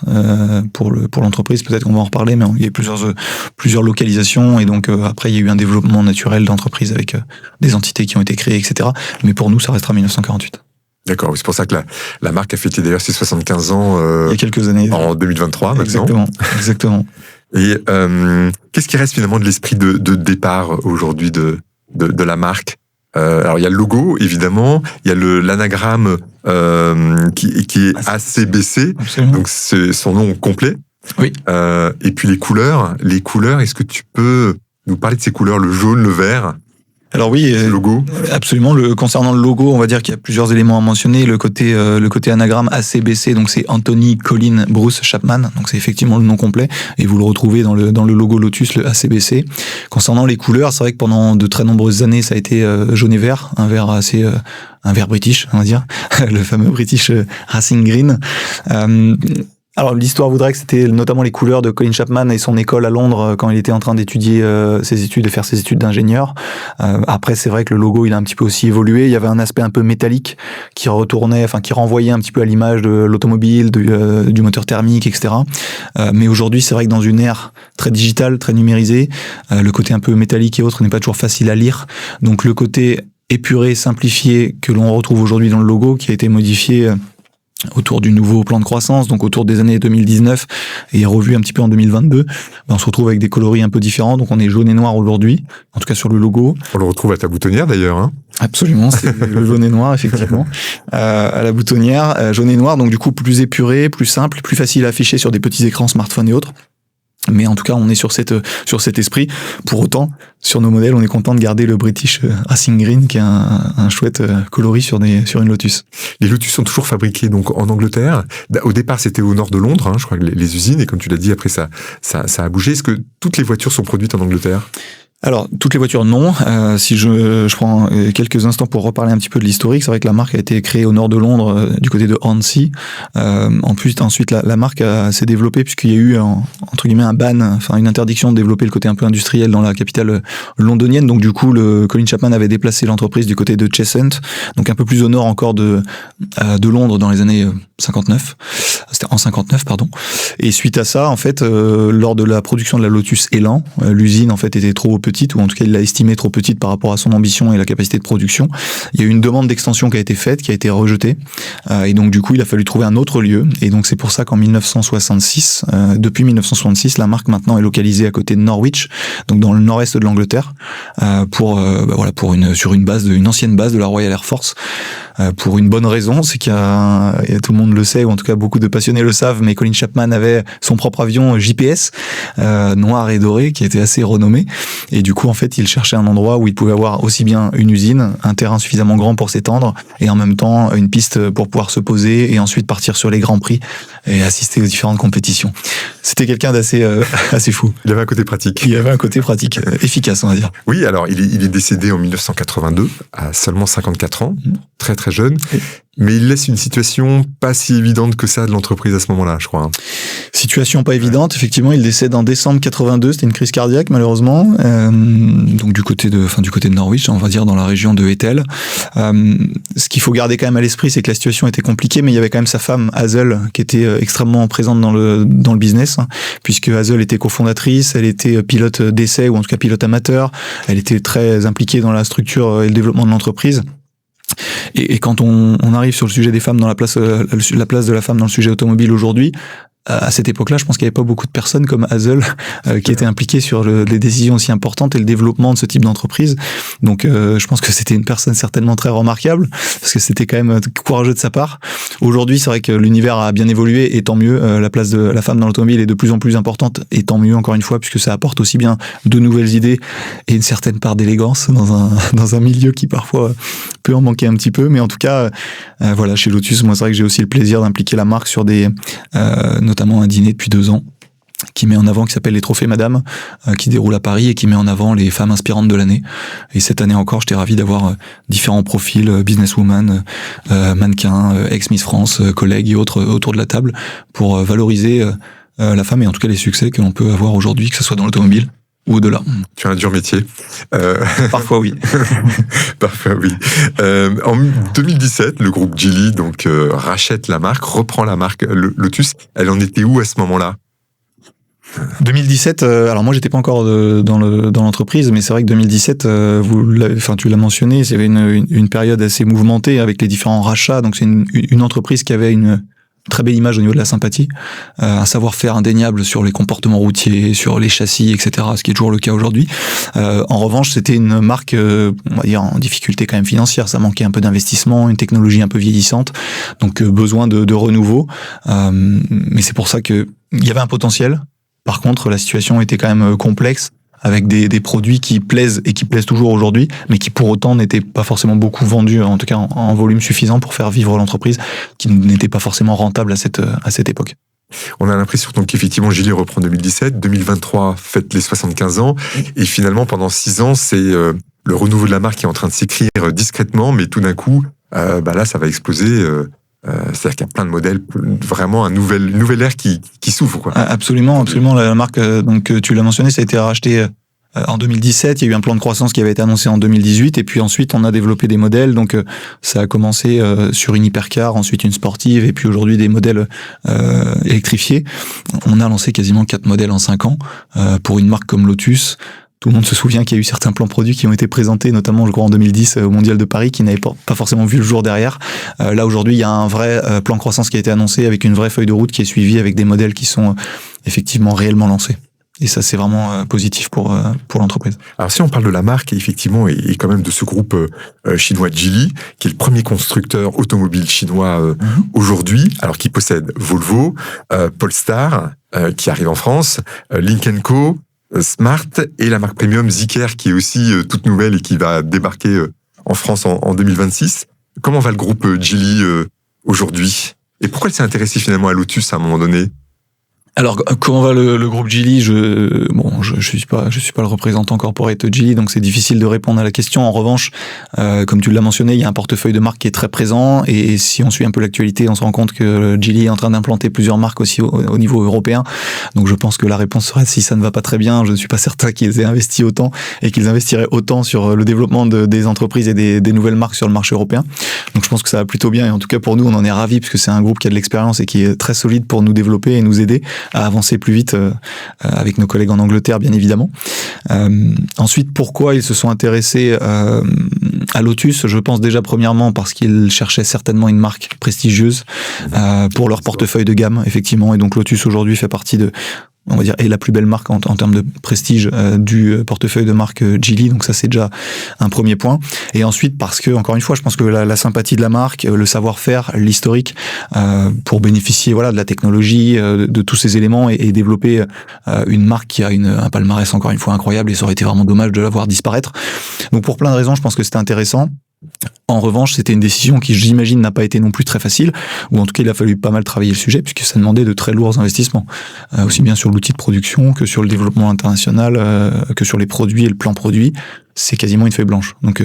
pour l'entreprise. Peut-être qu'on va en reparler, mais il y a eu plusieurs localisations. Et donc, après, il y a eu un développement naturel d'entreprise avec des entités qui ont été créées, etc. Mais pour nous, ça restera 1948. D'accord, c'est pour ça que la marque a fêté d'ailleurs ses 75 ans il y a quelques années. En 2023 maintenant. Exactement. Et qu'est-ce qui reste finalement de l'esprit de départ aujourd'hui de la marque? Alors il y a le logo évidemment, il y a l'anagramme qui est ACBC, Absolument. donc c'est son nom complet. Oui. Et puis les couleurs, est-ce que tu peux nous parler de ces couleurs, le jaune, le vert, Alors oui, le logo? absolument. Concernant le logo, on va dire qu'il y a plusieurs éléments à mentionner. Le côté anagramme ACBC, donc c'est Anthony Colin Bruce Chapman, donc c'est effectivement le nom complet, et vous le retrouvez dans le logo Lotus, le ACBC. Concernant les couleurs, c'est vrai que pendant de très nombreuses années, ça a été jaune et vert, un vert assez un vert british, on va dire, le fameux British Racing Green. Alors l'histoire voudrait que c'était notamment les couleurs de Colin Chapman et son école à Londres quand il était en train d'étudier ses études, de faire ses études d'ingénieur. Après c'est vrai que le logo il a un petit peu aussi évolué. Il y avait un aspect un peu métallique qui renvoyait un petit peu à l'image de l'automobile, du moteur thermique, etc. Mais aujourd'hui c'est vrai que dans une ère très digitale, très numérisée, le côté un peu métallique et autres n'est pas toujours facile à lire. Donc le côté épuré, simplifié que l'on retrouve aujourd'hui dans le logo qui a été modifié autour du nouveau plan de croissance, donc autour des années 2019 et revu un petit peu en 2022, on se retrouve avec des coloris un peu différents, donc on est jaune et noir aujourd'hui, en tout cas sur le logo. On le retrouve à ta boutonnière d'ailleurs, hein. Absolument, c'est le jaune et noir effectivement, à la boutonnière, jaune et noir, donc du coup plus épuré, plus simple, plus facile à afficher sur des petits écrans smartphones et autres. Mais en tout cas, on est sur cet esprit. Pour autant, sur nos modèles, on est content de garder le British Racing Green, qui est un chouette coloris sur une Lotus. Les Lotus sont toujours fabriqués donc en Angleterre. Au départ, c'était au nord de Londres, hein, je crois que les usines, et comme tu l'as dit, après ça a bougé. Est-ce que toutes les voitures sont produites en Angleterre? Alors, toutes les voitures, non. Si je prends quelques instants pour reparler un petit peu de l'historique, c'est vrai que la marque a été créée au nord de Londres, du côté de Hornsey. Ensuite, la marque s'est développée puisqu'il y a eu, entre guillemets, un ban, enfin une interdiction de développer le côté un peu industriel dans la capitale londonienne. Donc, du coup, Colin Chapman avait déplacé l'entreprise du côté de Cheshunt, donc un peu plus au nord encore de Londres dans les années 59. C'était en 59, pardon. Et suite à ça, en fait, lors de la production de la Lotus Elan, l'usine, en fait, était trop petite, ou en tout cas il l'a estimée trop petite par rapport à son ambition et la capacité de production. Il y a eu une demande d'extension qui a été faite, qui a été rejetée, et donc du coup il a fallu trouver un autre lieu, et donc c'est pour ça qu'en 1966, depuis 1966, la marque maintenant est localisée à côté de Norwich, donc dans le nord-est de l'Angleterre, sur une ancienne base de la Royal Air Force, pour une bonne raison, c'est qu'il y a tout le monde le sait, ou en tout cas beaucoup de passionnés le savent, mais Colin Chapman avait son propre avion JPS, noir et doré, qui était assez renommé. Et du coup, en fait, il cherchait un endroit où il pouvait avoir aussi bien une usine, un terrain suffisamment grand pour s'étendre, et en même temps une piste pour pouvoir se poser et ensuite partir sur les grands prix et assister aux différentes compétitions. C'était quelqu'un d'assez assez fou. Il avait un côté pratique. Il avait un côté pratique, efficace, on va dire. Oui, alors il est décédé en 1982, à seulement 54 ans, très très jeune. Mais il laisse une situation pas si évidente que ça de l'entreprise à ce moment-là, je crois. Situation pas évidente, effectivement, il décède en décembre 82, c'était une crise cardiaque malheureusement, donc du côté de Norwich, on va dire dans la région de Ethel. Ce qu'il faut garder quand même à l'esprit, c'est que la situation était compliquée, mais il y avait quand même sa femme Hazel qui était extrêmement présente dans le business, hein, puisque Hazel était cofondatrice, elle était pilote d'essai ou en tout cas pilote amateur, elle était très impliquée dans la structure et le développement de l'entreprise. Et quand on arrive sur le sujet des femmes dans la place de la femme dans le sujet automobile aujourd'hui, à cette époque-là, je pense qu'il n'y avait pas beaucoup de personnes comme Hazel qui étaient impliquées sur les décisions aussi importantes et le développement de ce type d'entreprise. Donc, je pense que c'était une personne certainement très remarquable parce que c'était quand même courageux de sa part. Aujourd'hui, c'est vrai que l'univers a bien évolué et tant mieux. La place de la femme dans l'automobile est de plus en plus importante et tant mieux encore une fois puisque ça apporte aussi bien de nouvelles idées et une certaine part d'élégance dans un milieu qui parfois peut en manquer un petit peu. Mais en tout cas, voilà, chez Lotus, moi c'est vrai que j'ai aussi le plaisir d'impliquer la marque sur notamment un dîner depuis 2 ans qui s'appelle les Trophées Madame, qui déroule à Paris et qui met en avant les femmes inspirantes de l'année. Et cette année encore, j'étais ravi d'avoir différents profils, businesswoman, mannequins, ex-Miss France, collègues et autres autour de la table pour valoriser la femme et en tout cas les succès que l'on peut avoir aujourd'hui, que ce soit dans l'automobile ou au-delà. Tu as un dur métier. Parfois oui. Parfois oui. En 2017, le groupe Geely donc rachète la marque, reprend la marque Lotus. Elle en était où à ce moment-là ? 2017, alors moi j'étais pas encore dans l'entreprise, mais c'est vrai que 2017, tu l'as mentionné, il y avait une période assez mouvementée avec les différents rachats. Donc c'est une entreprise qui avait une très belle image au niveau de la sympathie, un savoir-faire indéniable sur les comportements routiers, sur les châssis, etc., ce qui est toujours le cas aujourd'hui. En revanche, c'était une marque, on va dire, en difficulté quand même financière. Ça manquait un peu d'investissement, une technologie un peu vieillissante, donc besoin de renouveau. Mais c'est pour ça que il y avait un potentiel. Par contre, la situation était quand même complexe, avec des produits qui plaisent et qui plaisent toujours aujourd'hui, mais qui pour autant n'étaient pas forcément beaucoup vendus, en tout cas en volume suffisant pour faire vivre l'entreprise, qui n'était pas forcément rentable à cette époque. On a l'impression donc qu'effectivement Geely reprend 2017, 2023 fête les 75 ans, et finalement pendant 6 ans c'est le renouveau de la marque qui est en train de s'écrire discrètement, mais tout d'un coup, là ça va exploser. C'est-à-dire qu'il y a plein de modèles, vraiment une nouvelle ère qui s'ouvre, quoi. Absolument. La marque, donc tu l'as mentionné, ça a été racheté en 2017. Il y a eu un plan de croissance qui avait été annoncé en 2018, et puis ensuite on a développé des modèles. Donc ça a commencé sur une hypercar, ensuite une sportive, et puis aujourd'hui des modèles électrifiés. On a lancé quasiment 4 modèles en 5 ans pour une marque comme Lotus. Tout le monde se souvient qu'il y a eu certains plans produits qui ont été présentés, notamment, je crois, en 2010 au Mondial de Paris, qui n'avaient pas forcément vu le jour derrière. Là, aujourd'hui, il y a un vrai plan croissance qui a été annoncé avec une vraie feuille de route qui est suivie avec des modèles qui sont effectivement réellement lancés. Et ça, c'est vraiment positif pour l'entreprise. Alors, si on parle de la marque, effectivement, et quand même de ce groupe chinois Geely, qui est le premier constructeur automobile chinois aujourd'hui, alors qui possède Volvo, Polestar, qui arrive en France, Lynk & Co, Smart, et la marque premium Zeekr qui est aussi toute nouvelle et qui va débarquer en France en 2026. Comment va le groupe Geely aujourd'hui? Et pourquoi il s'est intéressé finalement à Lotus à un moment donné? Alors, comment va le groupe Geely? Je suis pas le représentant corporate Geely, donc c'est difficile de répondre à la question. En revanche, comme tu l'as mentionné, il y a un portefeuille de marques qui est très présent, et si on suit un peu l'actualité, on se rend compte que Geely est en train d'implanter plusieurs marques aussi au niveau européen. Donc je pense que la réponse serait, si ça ne va pas très bien, je ne suis pas certain qu'ils aient investi autant et qu'ils investiraient autant sur le développement des entreprises et des nouvelles marques sur le marché européen. Donc je pense que ça va plutôt bien, et en tout cas pour nous, on en est ravis, parce que c'est un groupe qui a de l'expérience et qui est très solide pour nous développer et nous aider à avancer plus vite avec nos collègues en Angleterre, bien évidemment. Ensuite, pourquoi ils se sont intéressés à Lotus? Je pense déjà premièrement parce qu'ils cherchaient certainement une marque prestigieuse pour leur portefeuille de gamme, effectivement. Et donc Lotus aujourd'hui fait partie de, on va dire, est la plus belle marque en termes de prestige du portefeuille de marque Geely. Donc ça, c'est déjà un premier point. Et ensuite, parce que, encore une fois, je pense que la sympathie de la marque, le savoir-faire, l'historique, pour bénéficier, voilà, de la technologie, de tous ces éléments, et développer une marque qui a un palmarès, encore une fois, incroyable, et ça aurait été vraiment dommage de la voir disparaître. Donc pour plein de raisons, je pense que c'était intéressant. En revanche, c'était une décision qui, j'imagine, n'a pas été non plus très facile, ou en tout cas, il a fallu pas mal travailler le sujet, puisque ça demandait de très lourds investissements, aussi bien sur l'outil de production que sur le développement international, que sur les produits et le plan produit. C'est quasiment une feuille blanche. Donc,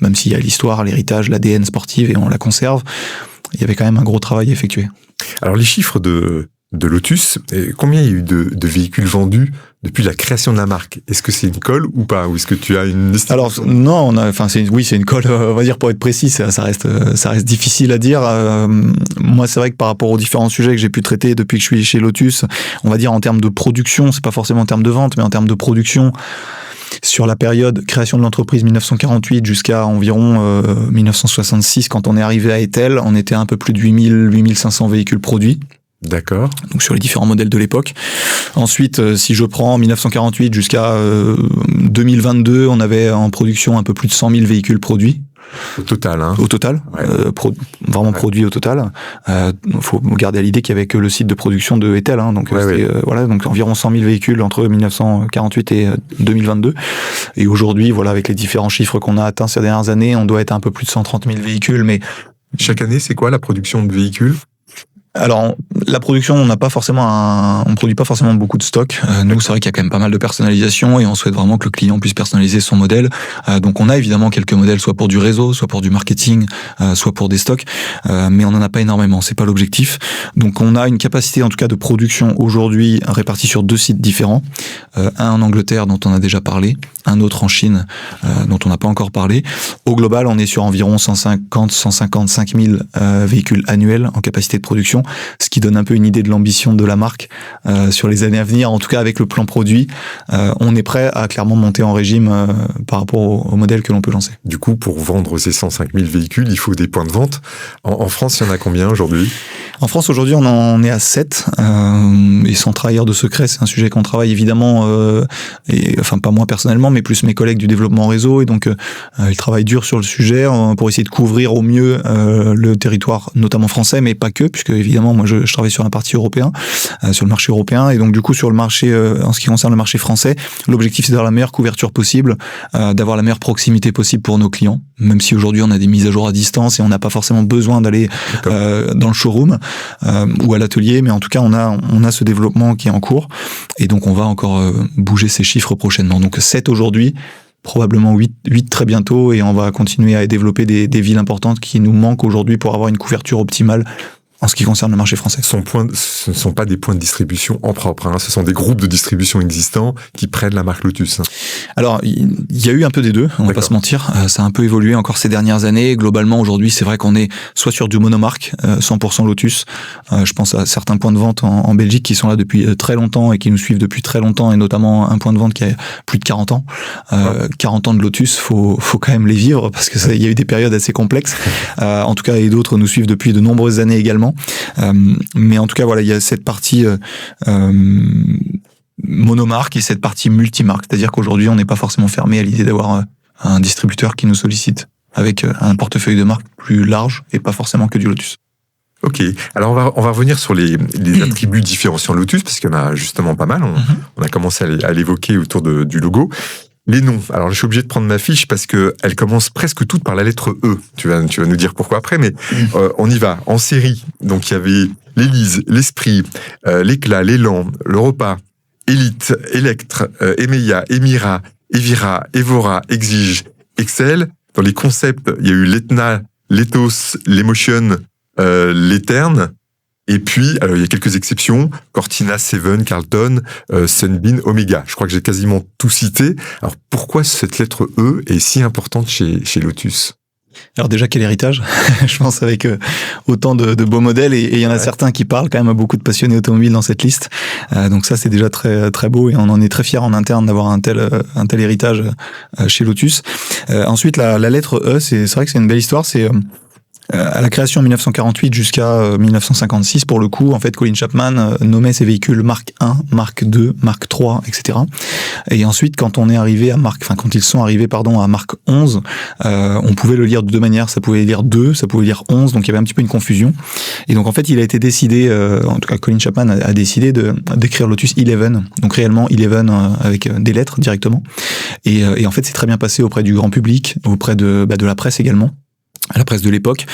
même s'il y a l'histoire, l'héritage, l'ADN sportive, et on la conserve, il y avait quand même un gros travail à effectuer. Alors, les chiffres de Lotus, combien il y a eu de véhicules vendus depuis la création de la marque? Est-ce que c'est une colle ou pas? Ou est-ce que tu as une estimation? Alors non, c'est une colle, on va dire, pour être précis, ça reste difficile à dire. Moi, c'est vrai que par rapport aux différents sujets que j'ai pu traiter depuis que je suis chez Lotus, on va dire en termes de production, c'est pas forcément en termes de vente, mais en termes de production, sur la période création de l'entreprise 1948 jusqu'à environ 1966, quand on est arrivé à Etel, on était à un peu plus de 8500 véhicules produits. D'accord. Donc sur les différents modèles de l'époque. Ensuite, si je prends 1948 jusqu'à 2022, on avait en production un peu plus de 100 000 véhicules produits. Au total, hein. Au total, ouais. Vraiment produits au total. Faut garder à l'idée qu'il y avait que le site de production de Etel, hein, donc voilà, donc environ 100 000 véhicules entre 1948 et 2022. Et aujourd'hui, voilà, avec les différents chiffres qu'on a atteints ces dernières années, on doit être à un peu plus de 130 000 véhicules. Mais chaque année, c'est quoi la production de véhicules? Alors, la production, on produit pas forcément beaucoup de stock. Nous, c'est vrai qu'il y a quand même pas mal de personnalisation, et on souhaite vraiment que le client puisse personnaliser son modèle. Donc, on a évidemment quelques modèles, soit pour du réseau, soit pour du marketing, soit pour des stocks, mais on en a pas énormément. C'est pas l'objectif. Donc, on a une capacité, en tout cas, de production aujourd'hui répartie sur 2 sites différents. Un en Angleterre, dont on a déjà parlé, un autre en Chine, dont on n'a pas encore parlé. Au global, on est sur environ 155 000 véhicules annuels en capacité de production, ce qui donne un peu une idée de l'ambition de la marque sur les années à venir. En tout cas, avec le plan produit, on est prêt à clairement monter en régime par rapport au modèle que l'on peut lancer. Du coup, pour vendre ces 105 000 véhicules, il faut des points de vente. En France, il y en a combien aujourd'hui? En France, aujourd'hui, on en est à 7. Et sans trahir de secret, c'est un sujet qu'on travaille évidemment, pas moi personnellement, mais plus mes collègues du développement réseau. Et donc, ils travaillent dur sur le sujet pour essayer de couvrir au mieux le territoire, notamment français, mais pas que, puisque évidemment, moi, je travaille sur la partie européen, sur le marché européen. Et donc, du coup, sur le marché, en ce qui concerne le marché français, l'objectif, c'est d'avoir la meilleure couverture possible, d'avoir la meilleure proximité possible pour nos clients, même si aujourd'hui, on a des mises à jour à distance et on n'a pas forcément besoin d'aller dans le showroom ou à l'atelier, mais en tout cas, on a ce développement qui est en cours. Et donc, on va encore bouger ces chiffres prochainement. Donc, 7 aujourd'hui, probablement 8 très bientôt, et on va continuer à développer des villes importantes qui nous manquent aujourd'hui pour avoir une couverture optimale en ce qui concerne le marché français. Ce ne sont pas des points de distribution en propre, hein. Ce sont des groupes de distribution existants qui prennent la marque Lotus. Alors, il y a eu un peu des deux, on va pas se mentir. Ça a un peu évolué encore ces dernières années. Globalement, aujourd'hui, c'est vrai qu'on est soit sur du monomarque, 100% Lotus. Je pense à certains points de vente en Belgique qui sont là depuis très longtemps et qui nous suivent depuis très longtemps, et notamment un point de vente qui a plus de 40 ans. 40 ans de Lotus, faut quand même les vivre, parce que il y a eu des périodes assez complexes. En tout cas, et d'autres nous suivent depuis de nombreuses années également. Mais en tout cas, voilà, il y a cette partie monomarque et cette partie multimarque. C'est-à-dire qu'aujourd'hui, on n'est pas forcément fermé à l'idée d'avoir un distributeur qui nous sollicite avec un portefeuille de marques plus large et pas forcément que du Lotus. Ok, alors on va revenir sur les attributs différenciants Lotus, parce qu'il y en a justement pas mal. On a commencé à l'évoquer autour du logo. Les noms. Alors, je suis obligé de prendre ma fiche parce que elles commencent presque toutes par la lettre E. Tu vas nous dire pourquoi après, mais on y va. En série, donc il y avait l'Élise, l'Esprit, l'Éclat, l'Élan, le Repas, Élite, Electre, Emeya, Emira, Evira, Evora, Exige, Excel. Dans les concepts, il y a eu l'Etna, l'Ethos, l'Emotion, l'Éterne. Et puis, alors, il y a quelques exceptions, Cortina, Seven, Carlton, Sunbeam, Omega. Je crois que j'ai quasiment tout cité. Alors, pourquoi cette lettre E est si importante chez Lotus ? Alors déjà, quel héritage. Je pense, avec autant de beaux modèles, et il y en a certains qui parlent quand même à beaucoup de passionnés automobiles dans cette liste. Donc ça, c'est déjà très très beau, et on en est très fiers en interne d'avoir un tel héritage chez Lotus. Ensuite, la lettre E, c'est vrai que c'est une belle histoire. C'est à la création en 1948 jusqu'à 1956, pour le coup, en fait, Colin Chapman nommait ses véhicules Marque 1, Marque 2, Marque 3, etc. Et ensuite, quand ils sont arrivés à Marque 11, on pouvait le lire de deux manières. Ça pouvait lire 2, ça pouvait lire 11, donc il y avait un petit peu une confusion. Et donc, en fait, il a été décidé, en tout cas, Colin Chapman a décidé d'écrire Lotus 11, donc réellement 11 avec des lettres directement. Et en fait, c'est très bien passé auprès du grand public, auprès de la presse également, à la presse de l'époque.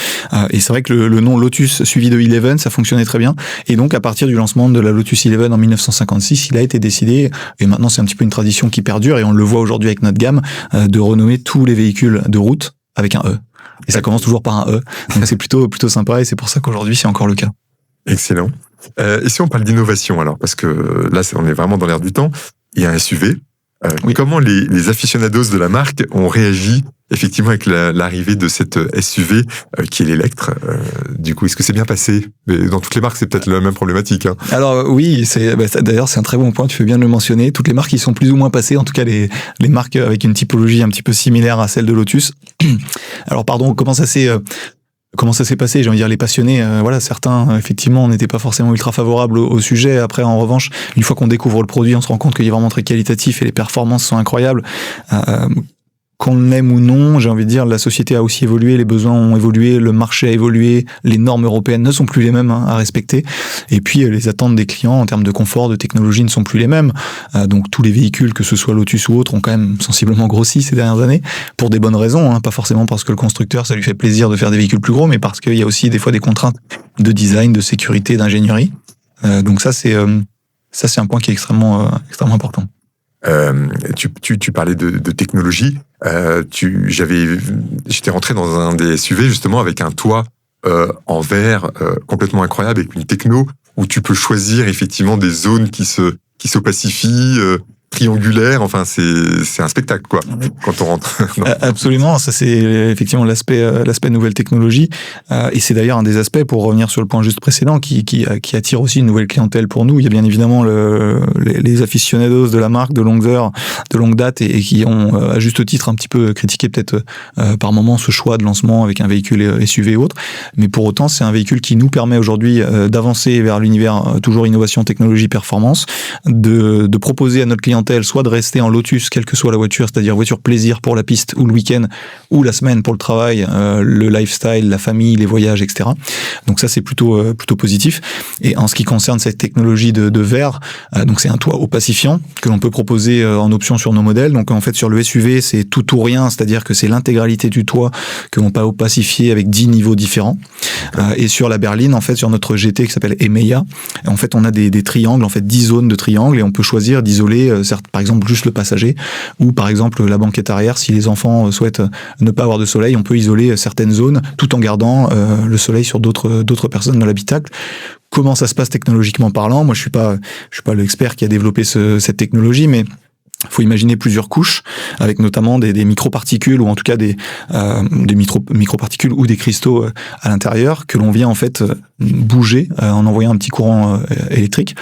Et c'est vrai que le nom Lotus suivi de 11, ça fonctionnait très bien. Et donc, à partir du lancement de la Lotus 11 en 1956, il a été décidé, et maintenant c'est un petit peu une tradition qui perdure, et on le voit aujourd'hui avec notre gamme, de renommer tous les véhicules de route avec un E. Et ça commence toujours par un E. Donc c'est plutôt sympa, et c'est pour ça qu'aujourd'hui c'est encore le cas. Excellent. Et si on parle d'innovation alors, parce que là on est vraiment dans l'air du temps, il y a un SUV. Oui. Comment les aficionados de la marque ont réagi effectivement avec l'arrivée de cette SUV qui est l'Electre? Du coup, est-ce que c'est bien passé? Mais dans toutes les marques, c'est peut-être la même problématique. Hein. Alors oui, d'ailleurs c'est un très bon point, tu fais bien de le mentionner. Toutes les marques qui sont plus ou moins passées, en tout cas les marques avec une typologie un petit peu similaire à celle de Lotus. Alors pardon, comment ça s'est passé? J'ai envie de dire, les passionnés, certains, effectivement, n'étaient pas forcément ultra favorables au sujet. Après, en revanche, une fois qu'on découvre le produit, on se rend compte qu'il est vraiment très qualitatif et les performances sont incroyables. Qu'on l'aime ou non, j'ai envie de dire, la société a aussi évolué, les besoins ont évolué, le marché a évolué, les normes européennes ne sont plus les mêmes à respecter. Et puis, les attentes des clients en termes de confort, de technologie ne sont plus les mêmes. Donc, tous les véhicules, que ce soit Lotus ou autres, ont quand même sensiblement grossi ces dernières années, pour des bonnes raisons, pas forcément parce que le constructeur, ça lui fait plaisir de faire des véhicules plus gros, mais parce qu'il y a aussi des fois des contraintes de design, de sécurité, d'ingénierie. Donc ça, c'est un point qui est extrêmement important. Tu parlais de technologie. J'étais rentré dans un des SUV justement avec un toit en verre complètement incroyable, avec une techno où tu peux choisir effectivement des zones qui s'opacifient, triangulaires. Enfin, c'est un spectacle, quoi, quand on rentre. Absolument, ça c'est effectivement l'aspect nouvelle technologie, et c'est d'ailleurs un des aspects, pour revenir sur le point juste précédent, qui attire aussi une nouvelle clientèle pour nous. Il y a bien évidemment les aficionados de la marque de longues heures, de longue date, et qui ont à juste titre un petit peu critiqué peut-être par moment ce choix de lancement avec un véhicule SUV et autres, mais pour autant c'est un véhicule qui nous permet aujourd'hui d'avancer vers l'univers toujours innovation, technologie, performance, de proposer à notre clientèle soit de rester en Lotus, quelle que soit la voiture, c'est-à-dire voiture plaisir pour la piste ou le week-end ou la semaine pour le travail, le lifestyle, la famille, les voyages, etc. Donc ça c'est plutôt positif. Et en ce qui concerne cette technologie de verre, donc c'est un toit opacifiant que l'on peut proposer en option sur nos modèles. Donc en fait sur le SUV c'est tout ou rien, c'est-à-dire que c'est l'intégralité du toit que l'on peut opacifier avec 10 niveaux différents. Et sur la berline, en fait sur notre GT qui s'appelle Emeya, en fait on a des triangles, en fait 10 zones de triangles, et on peut choisir d'isoler par exemple juste le passager, ou par exemple la banquette arrière. Si les enfants souhaitent ne pas avoir de soleil, on peut isoler certaines zones tout en gardant le soleil sur d'autres personnes dans l'habitacle. Comment ça se passe technologiquement parlant? Moi je suis pas l'expert qui a développé cette technologie, mais faut imaginer plusieurs couches, avec notamment des microparticules, ou en tout cas des microparticules ou des cristaux à l'intérieur, que l'on vient en fait bouger en envoyant un petit courant électrique.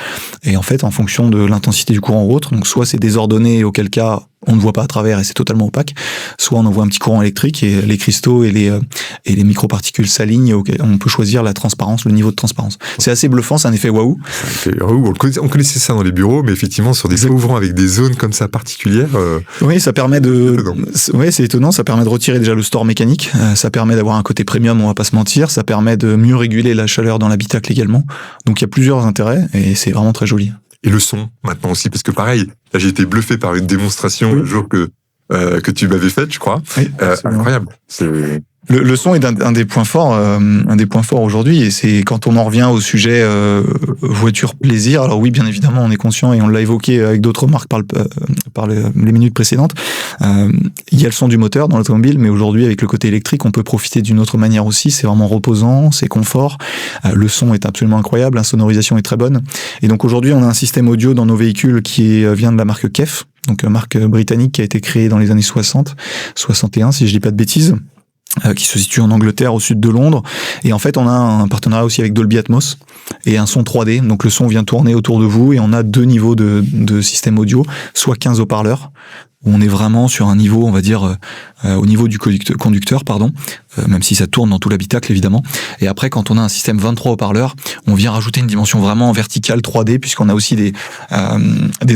Et en fait, en fonction de l'intensité du courant ou autre, donc soit c'est désordonné, auquel cas on ne voit pas à travers et c'est totalement opaque, soit on envoie un petit courant électrique et les cristaux et les microparticules s'alignent, et on peut choisir la transparence, le niveau de transparence. C'est assez bluffant, c'est un effet waouh. On connaissait ça dans les bureaux, mais effectivement sur des toits ouvrants avec des zones comme ça particulières. Oui, ça permet c'est étonnant, ça permet de retirer déjà le store mécanique, ça permet d'avoir un côté premium, on va pas se mentir, ça permet de mieux réguler la chaleur dans l'habitacle également. Donc il y a plusieurs intérêts et c'est vraiment très joli. Et le son, maintenant aussi, parce que pareil, là, j'ai été bluffé par une démonstration le jour que tu m'avais faite, je crois. Oui, incroyable. Le son est un des points forts, aujourd'hui, et c'est quand on en revient au sujet voiture plaisir. Alors oui, bien évidemment, on est conscient et on l'a évoqué avec d'autres marques par les minutes précédentes. Il y a le son du moteur dans l'automobile, mais aujourd'hui, avec le côté électrique, on peut profiter d'une autre manière aussi. C'est vraiment reposant, c'est confort. Le son est absolument incroyable, la sonorisation est très bonne. Et donc aujourd'hui, on a un système audio dans nos véhicules qui vient de la marque KEF, donc marque britannique qui a été créée dans les années 60, 61, si je dis pas de bêtises. Qui se situe en Angleterre, au sud de Londres. Et en fait, on a un partenariat aussi avec Dolby Atmos et un son 3D. Donc le son vient tourner autour de vous et on a 2 niveaux de système audio, soit 15 haut-parleurs, où on est vraiment sur un niveau, on va dire, au niveau du conducteur, même si ça tourne dans tout l'habitacle, évidemment. Et après, quand on a un système 23 haut-parleurs, on vient rajouter une dimension vraiment verticale 3D, puisqu'on a aussi des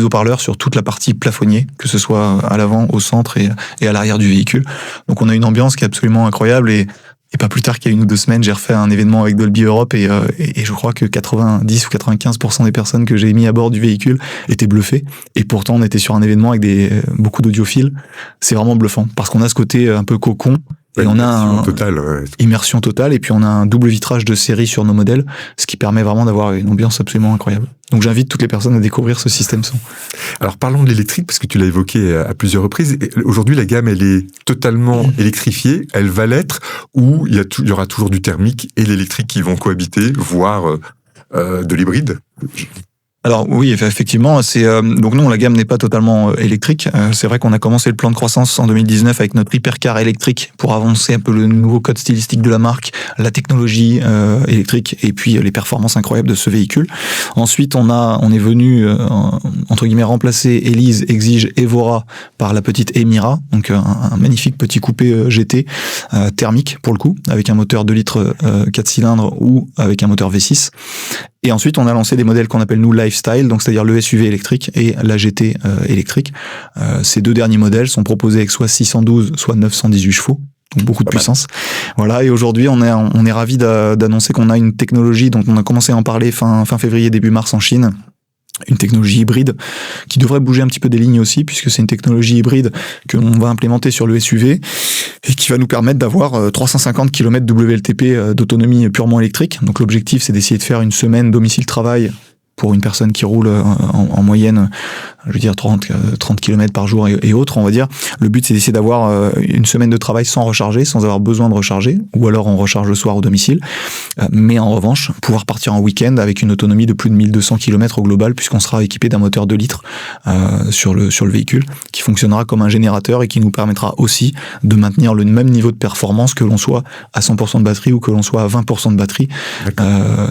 haut-parleurs sur toute la partie plafonnier, que ce soit à l'avant, au centre et à l'arrière du véhicule. Donc on a une ambiance qui est absolument incroyable, et pas plus tard qu'il y a 1 ou 2 semaines, j'ai refait un événement avec Dolby Europe et je crois que 90 ou 95% des personnes que j'ai mis à bord du véhicule étaient bluffées. Et pourtant, on était sur un événement avec beaucoup d'audiophiles. C'est vraiment bluffant parce qu'on a ce côté un peu cocon. Et on a immersion totale, et puis on a un double vitrage de série sur nos modèles, ce qui permet vraiment d'avoir une ambiance absolument incroyable. Donc j'invite toutes les personnes à découvrir ce système son. Alors parlons de l'électrique, parce que tu l'as évoqué à plusieurs reprises. Aujourd'hui, la gamme, elle est totalement électrifiée, elle va l'être, ou il y aura toujours du thermique et l'électrique qui vont cohabiter, voire de l'hybride? Alors oui, effectivement, donc non, la gamme n'est pas totalement électrique. C'est vrai qu'on a commencé le plan de croissance en 2019 avec notre hypercar électrique pour avancer un peu le nouveau code stylistique de la marque, la technologie électrique et puis les performances incroyables de ce véhicule. Ensuite, on est venu entre guillemets remplacer Elise, Exige, Evora par la petite Emira, donc un magnifique petit coupé GT thermique pour le coup, avec un moteur 2 litres 4 cylindres ou avec un moteur V6. Et ensuite, on a lancé des modèles qu'on appelle nous lifestyle, donc c'est-à-dire le SUV électrique et la GT électrique. Ces 2 derniers modèles sont proposés avec soit 612, soit 918 chevaux. Donc beaucoup de puissance. Voilà. Et aujourd'hui, on est ravis d'annoncer qu'on a une technologie dont on a commencé à en parler fin février, début mars en Chine. Une technologie hybride qui devrait bouger un petit peu des lignes aussi, puisque c'est une technologie hybride que l'on va implémenter sur le SUV et qui va nous permettre d'avoir 350 km WLTP d'autonomie purement électrique. Donc l'objectif, c'est d'essayer de faire une semaine domicile-travail pour une personne qui roule en moyenne, je veux dire 30 km par jour et autres, on va dire. Le but, c'est d'essayer d'avoir une semaine de travail sans recharger, sans avoir besoin de recharger, ou alors on recharge le soir au domicile. Mais en revanche, pouvoir partir en week-end avec une autonomie de plus de 1200 km au global, puisqu'on sera équipé d'un moteur 2 litres sur le véhicule, qui fonctionnera comme un générateur et qui nous permettra aussi de maintenir le même niveau de performance que l'on soit à 100% de batterie ou que l'on soit à 20% de batterie.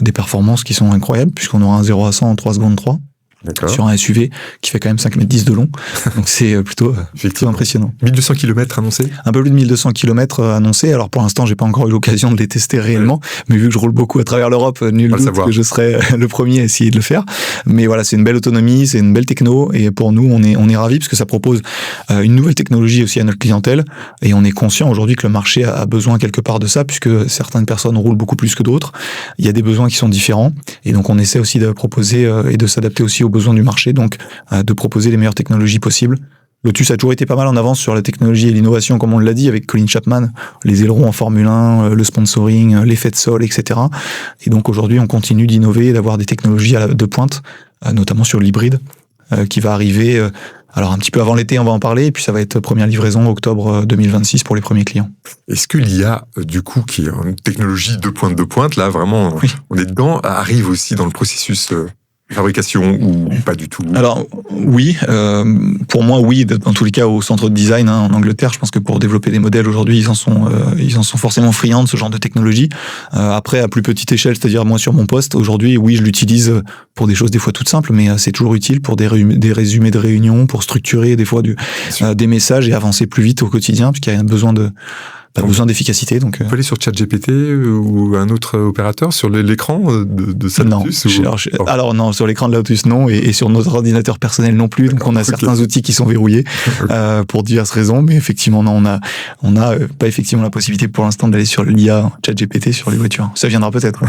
Des performances qui sont incroyables, puisqu'on aura un 0 à 100 en 3 secondes 3. D'accord. Sur un SUV qui fait quand même 5,10 m de long. Donc c'est plutôt impressionnant. 1200 km annoncés ? Un peu plus de 1200 km annoncés. Alors pour l'instant, j'ai pas encore eu l'occasion de les tester réellement, mais vu que je roule beaucoup à travers l'Europe, nul doute que je serai le premier à essayer de le faire. Mais voilà, c'est une belle autonomie, c'est une belle techno, et pour nous, on est ravis parce que ça propose une nouvelle technologie aussi à notre clientèle, et on est conscient aujourd'hui que le marché a besoin quelque part de ça, puisque certaines personnes roulent beaucoup plus que d'autres. Il y a des besoins qui sont différents, et donc on essaie aussi de proposer et de s'adapter aussi aux besoins du marché, donc de proposer les meilleures technologies possibles. Lotus a toujours été pas mal en avance sur la technologie et l'innovation, comme on l'a dit, avec Colin Chapman, les ailerons en Formule 1, le sponsoring, l'effet de sol, etc. Et donc aujourd'hui, on continue d'innover et d'avoir des technologies de pointe, notamment sur l'hybride, qui va arriver alors un petit peu avant l'été, on va en parler, et puis ça va être première livraison octobre 2026 pour les premiers clients. Est-ce que l'IA, du coup, qui est une technologie de pointe, là, vraiment, oui, on est dedans, arrive aussi dans le processus fabrication ou pas du tout? Alors oui, pour moi oui, dans tous les cas au centre de design en Angleterre, je pense que pour développer des modèles aujourd'hui, ils en sont forcément friands de ce genre de technologie. Après à plus petite échelle, c'est-à-dire moi sur mon poste aujourd'hui, oui je l'utilise pour des choses des fois toutes simples, mais c'est toujours utile pour des résumés de réunions, pour structurer des fois des messages et avancer plus vite au quotidien, parce qu'il y a besoin d'efficacité. Donc, on peut aller sur ChatGPT ou un autre opérateur sur l'écran de sa Lotus? Alors non, sur l'écran de la Lotus non, et sur notre ordinateur personnel non plus. Donc on a certains outils qui sont verrouillés pour diverses raisons, mais effectivement non, on a pas effectivement la possibilité pour l'instant d'aller sur l'IA ChatGPT sur les voitures. Ça viendra peut-être.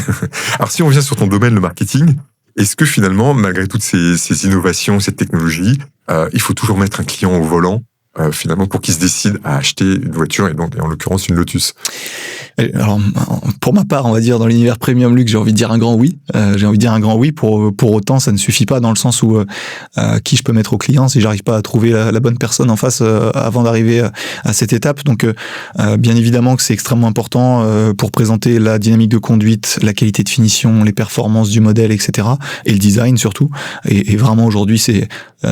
Alors si on revient sur ton domaine, le marketing, est-ce que finalement, malgré toutes ces innovations, cette technologie, il faut toujours mettre un client au volant finalement pour qu'il se décide à acheter une voiture, et donc en l'occurrence une Lotus? Alors pour ma part, on va dire dans l'univers premium luxe, j'ai envie de dire un grand oui. Pour autant, ça ne suffit pas, dans le sens où qui je peux mettre au client si j'arrive pas à trouver la bonne personne en face avant d'arriver à cette étape. Donc bien évidemment que c'est extrêmement important pour présenter la dynamique de conduite, la qualité de finition, les performances du modèle, etc. et le design surtout. Et vraiment aujourd'hui, c'est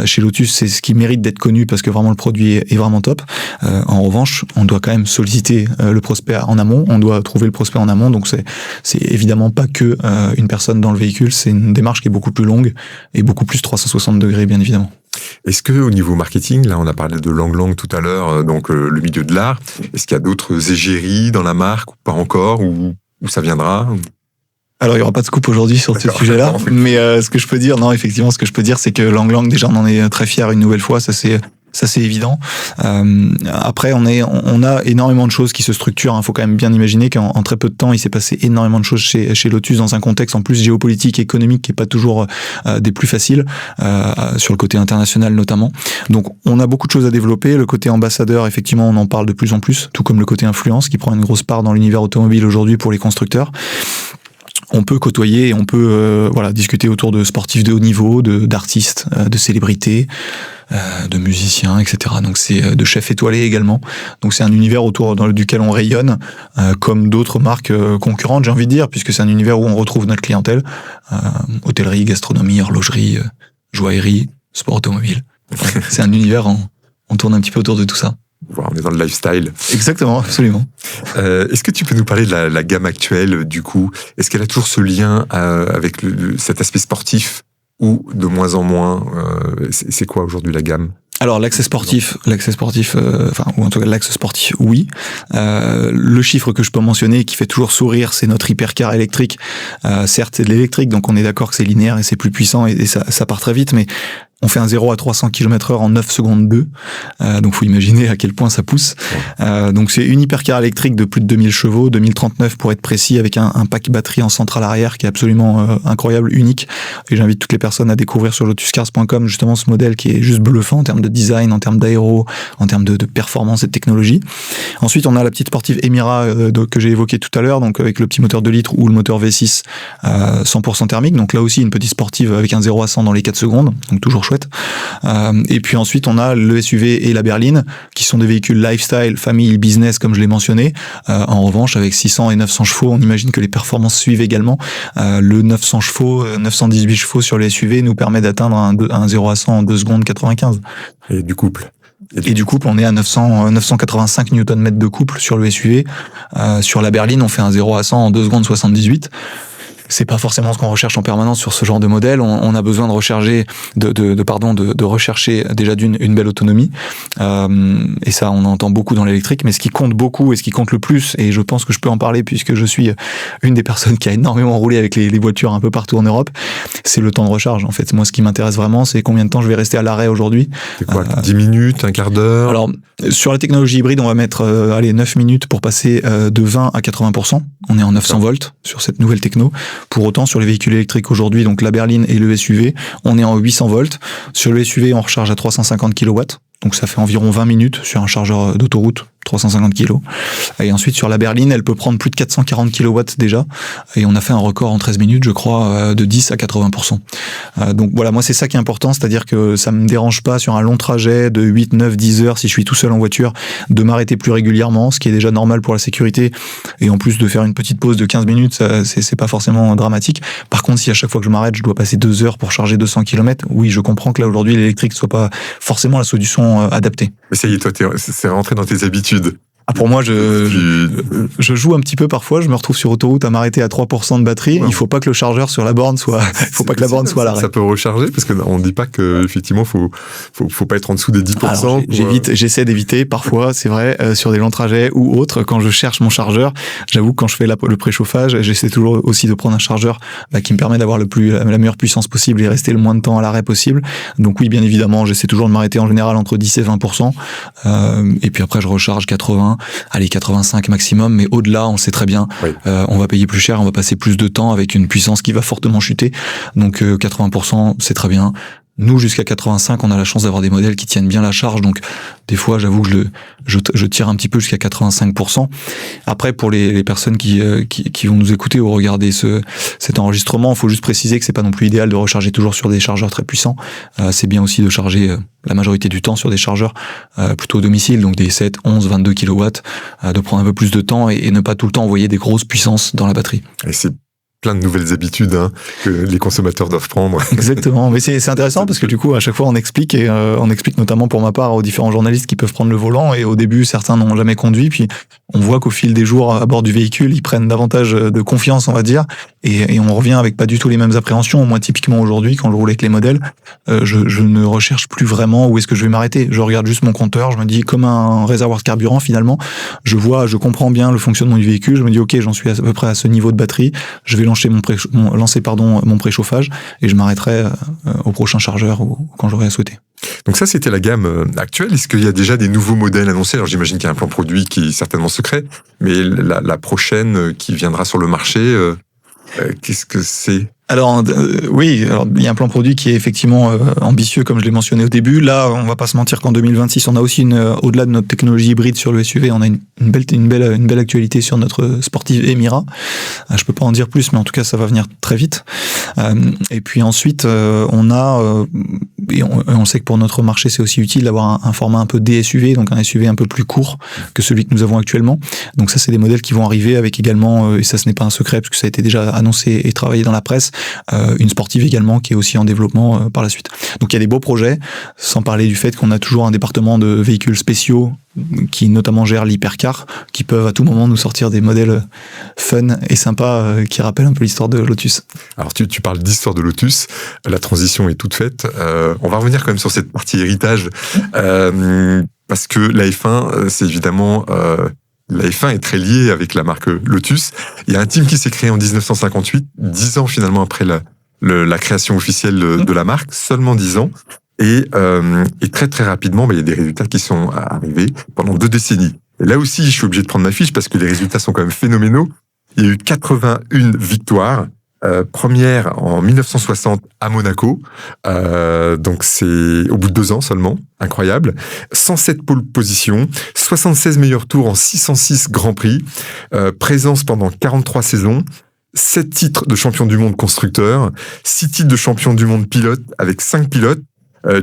chez Lotus, c'est ce qui mérite d'être connu, parce que vraiment le produit est vraiment top. En revanche, on doit quand même solliciter le prospect en amont. On doit trouver le prospect en amont, donc c'est évidemment pas que une personne dans le véhicule, c'est une démarche qui est beaucoup plus longue et beaucoup plus 360 degrés, bien évidemment. Est-ce que au niveau marketing, là on a parlé de Lang Lang tout à l'heure, donc le milieu de l'art, est-ce qu'il y a d'autres égéries dans la marque ou pas encore, ou ça viendra? Alors, il n'y aura pas de scoop aujourd'hui sur ce sujet-là, mais ce que je peux dire, c'est que Lang Lang, déjà, on en est très fiers une nouvelle fois, ça c'est évident. Après, on a énormément de choses qui se structurent. Faut quand même bien imaginer qu'en très peu de temps, il s'est passé énormément de choses chez Lotus, dans un contexte en plus géopolitique, économique, qui est pas toujours des plus faciles, sur le côté international notamment. Donc, on a beaucoup de choses à développer. Le côté ambassadeur, effectivement, on en parle de plus en plus, tout comme le côté influence, qui prend une grosse part dans l'univers automobile aujourd'hui pour les constructeurs. On peut côtoyer, on peut discuter autour de sportifs de haut niveau, d'artistes, de célébrités, de musiciens, etc. Donc c'est de chefs étoilés également. Donc c'est un univers autour duquel on rayonne, comme d'autres marques concurrentes, j'ai envie de dire, puisque c'est un univers où on retrouve notre clientèle, hôtellerie, gastronomie, horlogerie, joaillerie, sport automobile. C'est un univers, on tourne un petit peu autour de tout ça. On est dans le lifestyle. Exactement, absolument. Est-ce que tu peux nous parler de la gamme actuelle, du coup? Est-ce qu'elle a toujours ce lien avec cet aspect sportif, ou de moins en moins? C'est quoi aujourd'hui la gamme? Alors l'accès sportif, ou en tout cas l'axe sportif, oui. Le chiffre que je peux mentionner, qui fait toujours sourire, c'est notre hypercar électrique. Certes, c'est de l'électrique, donc on est d'accord que c'est linéaire et c'est plus puissant et ça part très vite, mais On fait un 0 à 300 km/h en 9 secondes 2. Donc, faut imaginer à quel point ça pousse. Donc, c'est une hypercar électrique de plus de 2000 chevaux, 2039 pour être précis, avec un pack batterie en centrale arrière qui est absolument incroyable, unique. Et j'invite toutes les personnes à découvrir sur lotuscars.com justement ce modèle qui est juste bluffant en termes de design, en termes d'aéro, en termes de performance et de technologie. Ensuite, on a la petite sportive Emira que j'ai évoquée tout à l'heure, donc avec le petit moteur 2 litres ou le moteur V6 100% thermique. Donc là aussi, une petite sportive avec un 0 à 100 dans les 4 secondes, donc toujours chouette. Et puis ensuite, on a le SUV et la berline, qui sont des véhicules lifestyle, famille, business, comme je l'ai mentionné. En revanche, avec 600 et 900 chevaux, on imagine que les performances suivent également. Le 900 chevaux, 918 chevaux sur les SUV nous permet d'atteindre un 0 à 100 en 2 secondes 95. Et du couple. Et du couple, on est à 985 Nm de couple sur le SUV. Sur la berline, on fait un 0 à 100 en 2 secondes 78. C'est pas forcément ce qu'on recherche en permanence sur ce genre de modèle. On a besoin de rechercher déjà une belle autonomie. Et ça, on entend beaucoup dans l'électrique. Mais ce qui compte beaucoup et ce qui compte le plus, et je pense que je peux en parler puisque je suis une des personnes qui a énormément roulé avec les voitures un peu partout en Europe, c'est le temps de recharge. En fait, moi, ce qui m'intéresse vraiment, c'est combien de temps je vais rester à l'arrêt aujourd'hui. C'est quoi, 10 minutes, un quart d'heure? Alors, sur la technologie hybride, on va mettre 9 minutes pour passer de 20 à 80%. On est en 900 volts sur cette nouvelle techno. Pour autant, sur les véhicules électriques aujourd'hui, donc la berline et le SUV, on est en 800 volts. Sur le SUV, on recharge à 350 kW. Donc ça fait environ 20 minutes sur un chargeur d'autoroute, 350 kg. Et ensuite, sur la berline, elle peut prendre plus de 440 kW déjà. Et on a fait un record en 13 minutes, je crois, de 10 à 80%. Donc voilà, moi, c'est ça qui est important. C'est-à-dire que ça me dérange pas sur un long trajet de 8, 9, 10 heures, si je suis tout seul en voiture, de m'arrêter plus régulièrement, ce qui est déjà normal pour la sécurité. Et en plus de faire une petite pause de 15 minutes, c'est pas forcément dramatique. Par contre, si à chaque fois que je m'arrête, je dois passer 2 heures pour charger 200 km, oui, je comprends que là, aujourd'hui, l'électrique soit pas forcément la solution adaptée. Mais ça y est, toi, c'est rentré dans tes habitudes. Ah, pour moi, je joue un petit peu parfois. Je me retrouve sur autoroute à m'arrêter à 3% de batterie. Ouais. Il faut pas que le chargeur sur la borne soit, soit à l'arrêt. Ça peut recharger parce qu'on dit pas que, effectivement, faut pas être en dessous des 10%. Alors, j'essaie d'éviter parfois, c'est vrai, sur des longs trajets ou autres. Quand je cherche mon chargeur, j'avoue que quand je fais le préchauffage, j'essaie toujours aussi de prendre un chargeur qui me permet d'avoir la meilleure puissance possible et rester le moins de temps à l'arrêt possible. Donc oui, bien évidemment, j'essaie toujours de m'arrêter en général entre 10 et 20%. Et puis après, je recharge 80. Allez, 85 maximum, mais au-delà, on le sait très bien, oui. On va payer plus cher, on va passer plus de temps avec une puissance qui va fortement chuter. Donc 80%, c'est très bien. Nous, jusqu'à 85, on a la chance d'avoir des modèles qui tiennent bien la charge. Donc, des fois, j'avoue que je tire un petit peu jusqu'à 85%. Après, pour les personnes qui vont nous écouter ou regarder cet enregistrement, il faut juste préciser que c'est pas non plus idéal de recharger toujours sur des chargeurs très puissants. C'est bien aussi de charger la majorité du temps sur des chargeurs plutôt au domicile, donc des 7, 11, 22 kW, de prendre un peu plus de temps et ne pas tout le temps envoyer des grosses puissances dans la batterie. Et c'est plein de nouvelles habitudes que les consommateurs doivent prendre. Exactement, mais c'est intéressant parce que du coup à chaque fois on explique notamment pour ma part aux différents journalistes qui peuvent prendre le volant, et au début certains n'ont jamais conduit, puis on voit qu'au fil des jours à bord du véhicule ils prennent davantage de confiance, on va dire, et on revient avec pas du tout les mêmes appréhensions. Moi typiquement aujourd'hui quand je roule avec les modèles, je ne recherche plus vraiment où est-ce que je vais m'arrêter, je regarde juste mon compteur, je me dis comme un réservoir de carburant finalement, je comprends bien le fonctionnement du véhicule, je me dis ok, j'en suis à peu près à ce niveau de batterie, je vais lancer mon préchauffage et je m'arrêterai au prochain chargeur ou quand j'aurai à souhaiter. Donc ça, c'était la gamme actuelle. Est-ce qu'il y a déjà des nouveaux modèles annoncés? Alors j'imagine qu'il y a un plan produit qui est certainement secret, mais la prochaine qui viendra sur le marché, qu'est-ce que c'est? Alors oui, il y a un plan produit qui est effectivement ambitieux, comme je l'ai mentionné au début. Là, on va pas se mentir qu'en 2026, on a aussi au-delà de notre technologie hybride sur le SUV, on a une belle actualité sur notre sportive Emira. Je peux pas en dire plus, mais en tout cas, ça va venir très vite. Et puis ensuite, on sait que pour notre marché, c'est aussi utile d'avoir un format un peu DSUV, donc un SUV un peu plus court que celui que nous avons actuellement. Donc ça, c'est des modèles qui vont arriver avec également, et ça, ce n'est pas un secret parce que ça a été déjà annoncé et travaillé dans la presse, une sportive également qui est aussi en développement par la suite. Donc il y a des beaux projets, sans parler du fait qu'on a toujours un département de véhicules spéciaux qui notamment gère l'hypercar, qui peuvent à tout moment nous sortir des modèles fun et sympas qui rappellent un peu l'histoire de Lotus. Alors tu parles d'histoire de Lotus, la transition est toute faite. On va revenir quand même sur cette partie héritage, parce que la F1, c'est évidemment... La F1 est très liée avec la marque Lotus. Il y a un team qui s'est créé en 1958, 10 ans finalement après la création officielle de la marque, seulement 10 ans. Et très très rapidement, il y a des résultats qui sont arrivés pendant 2 décennies. Et là aussi, je suis obligé de prendre ma fiche parce que les résultats sont quand même phénoménaux. Il y a eu 81 victoires. Première en 1960 à Monaco, donc c'est au bout de 2 ans seulement, incroyable. 107 pole positions, 76 meilleurs tours en 606 Grands Prix, présence pendant 43 saisons, 7 titres de champion du monde constructeur, 6 titres de champion du monde pilote avec 5 pilotes,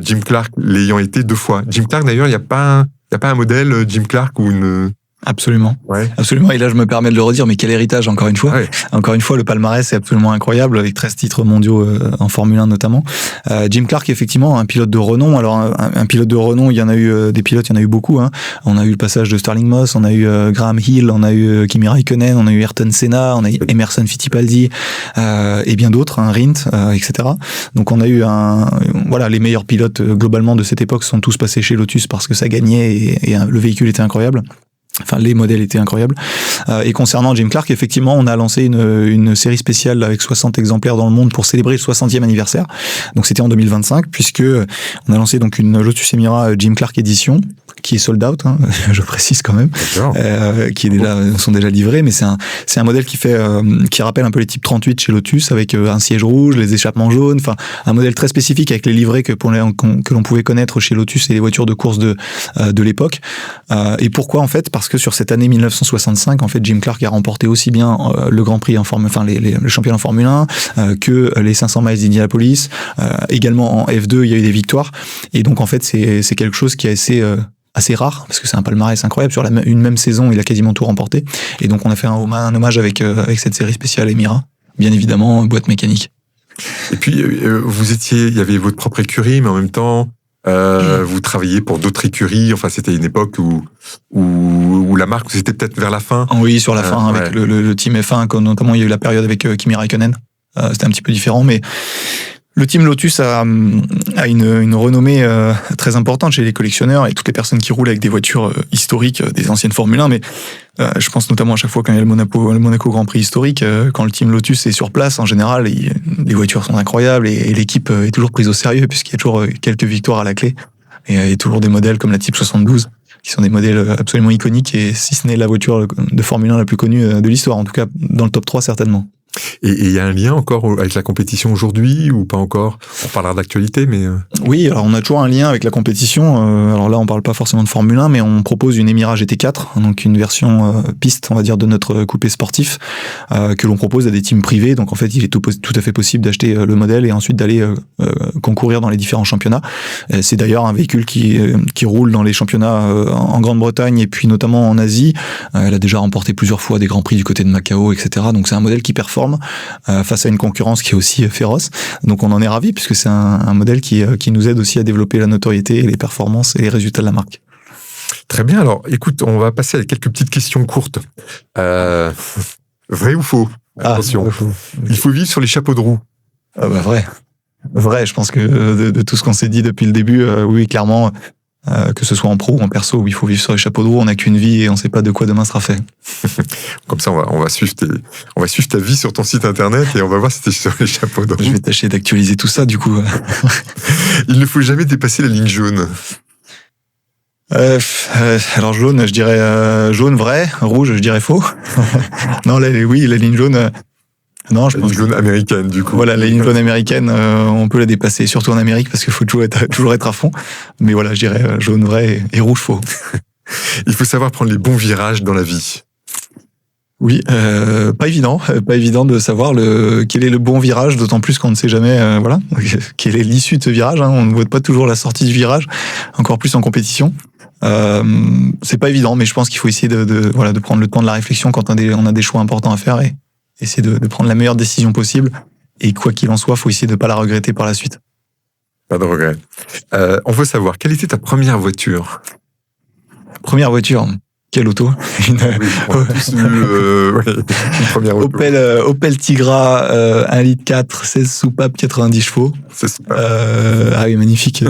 Jim Clark l'ayant été 2 fois. Jim Clark d'ailleurs, il n'y a pas un modèle Jim Clark ou une... Absolument. Ouais. Absolument. Et là, je me permets de le redire, mais quel héritage, encore une fois. Ouais. Encore une fois, le palmarès est absolument incroyable, avec 13 titres mondiaux en Formule 1 notamment. Jim Clark, effectivement, un pilote de renom. Alors, un pilote de renom, il y en a eu des pilotes, il y en a eu beaucoup. Hein. On a eu le passage de Sterling Moss, on a eu Graham Hill, on a eu Kimi Raikkonen, on a eu Ayrton Senna, on a eu Emerson Fittipaldi, et bien d'autres, hein, Rindt, etc. Donc, on a eu les meilleurs pilotes globalement de cette époque sont tous passés chez Lotus parce que ça gagnait et le véhicule était incroyable. Enfin, les modèles étaient incroyables. Et concernant Jim Clark, effectivement, on a lancé une série spéciale avec 60 exemplaires dans le monde pour célébrer le 60e anniversaire. Donc, c'était en 2025, puisque on a lancé donc une Lotus Emira Jim Clark Edition, qui est sold out, hein, je précise quand même, qui est sont déjà livrés, mais c'est un modèle qui rappelle un peu les types 38 chez Lotus, avec un siège rouge, les échappements jaunes, enfin, un modèle très spécifique avec les livrets que l'on pouvait connaître chez Lotus et les voitures de course de l'époque. Et pourquoi, en fait? Parce que sur cette année 1965, en fait, Jim Clark a remporté aussi bien le Grand Prix le championnat en Formule 1 que les 500 miles d'Indianapolis. Également en F2, il y a eu des victoires. Et donc, en fait, c'est quelque chose qui est assez rare, parce que c'est un palmarès incroyable. Sur une même saison, il a quasiment tout remporté. Et donc, on a fait un hommage avec cette série spéciale Emira. Bien évidemment, boîte mécanique. Et puis, il y avait votre propre écurie, mais en même temps, vous travailliez pour d'autres écuries. Enfin, c'était une époque où la marque, c'était peut-être vers la fin. Oui, sur la fin, avec le team F1, notamment il y a eu la période avec Kimi Raikkonen. C'était un petit peu différent, mais le team Lotus a une renommée très importante chez les collectionneurs et toutes les personnes qui roulent avec des voitures historiques des anciennes Formule 1, mais je pense notamment à chaque fois quand il y a le Monaco Grand Prix historique, quand le team Lotus est sur place, en général, les voitures sont incroyables et l'équipe est toujours prise au sérieux puisqu'il y a toujours quelques victoires à la clé et toujours des modèles comme la Type 72 qui sont des modèles absolument iconiques et si ce n'est la voiture de Formule 1 la plus connue de l'histoire, en tout cas dans le top 3 certainement. Et il y a un lien encore avec la compétition aujourd'hui ou pas encore? On parlera d'actualité, mais... Oui, alors on a toujours un lien avec la compétition. Alors là, on parle pas forcément de Formule 1, mais on propose une Emira GT4, donc une version piste, on va dire, de notre coupé sportif, que l'on propose à des teams privés. Donc en fait, il est tout à fait possible d'acheter le modèle et ensuite d'aller concourir dans les différents championnats. C'est d'ailleurs un véhicule qui roule dans les championnats en Grande-Bretagne et puis notamment en Asie. Elle a déjà remporté plusieurs fois des grands prix du côté de Macao, etc. Donc c'est un modèle qui performe face à une concurrence qui est aussi féroce. Donc on en est ravis puisque c'est un modèle qui nous aide aussi à développer la notoriété et les performances et les résultats de la marque. Très bien, alors écoute, on va passer à quelques petites questions courtes. Vrai ou faux? Attention. Il faut vivre sur les chapeaux de roue. Vrai, je pense que de tout ce qu'on s'est dit depuis le début, oui, clairement, que ce soit en pro ou en perso, où il faut vivre sur les chapeaux de roue, on n'a qu'une vie et on ne sait pas de quoi demain sera fait. Comme ça, on va suivre ta vie sur ton site internet et on va voir si t'es sur les chapeaux de roue. Je vais tâcher d'actualiser tout ça, du coup. Il ne faut jamais dépasser la ligne jaune. Alors jaune, je dirais jaune vrai, rouge, je dirais faux. Non, la ligne jaune. Non, je pense. La ligne jaune américaine, du coup. Voilà, la ligne jaune américaine, on peut la dépasser, surtout en Amérique, parce qu'il faut toujours être à fond. Mais voilà, je dirais jaune vrai et rouge faux. Il faut savoir prendre les bons virages dans la vie. Oui, pas évident de savoir quel est le bon virage, d'autant plus qu'on ne sait jamais, quelle est l'issue de ce virage. Hein, on ne voit pas toujours la sortie du virage, encore plus en compétition. C'est pas évident, mais je pense qu'il faut essayer de prendre le temps de la réflexion quand on a des choix importants à faire et essayer de prendre la meilleure décision possible. Et quoi qu'il en soit, il faut essayer de ne pas la regretter par la suite. Pas de regret. On veut savoir, quelle était ta première voiture? Première voiture? Quelle auto? Une première auto. Opel Tigra 1,4 litre, 16 soupapes, 90 chevaux. C'est super. Ah oui, magnifique.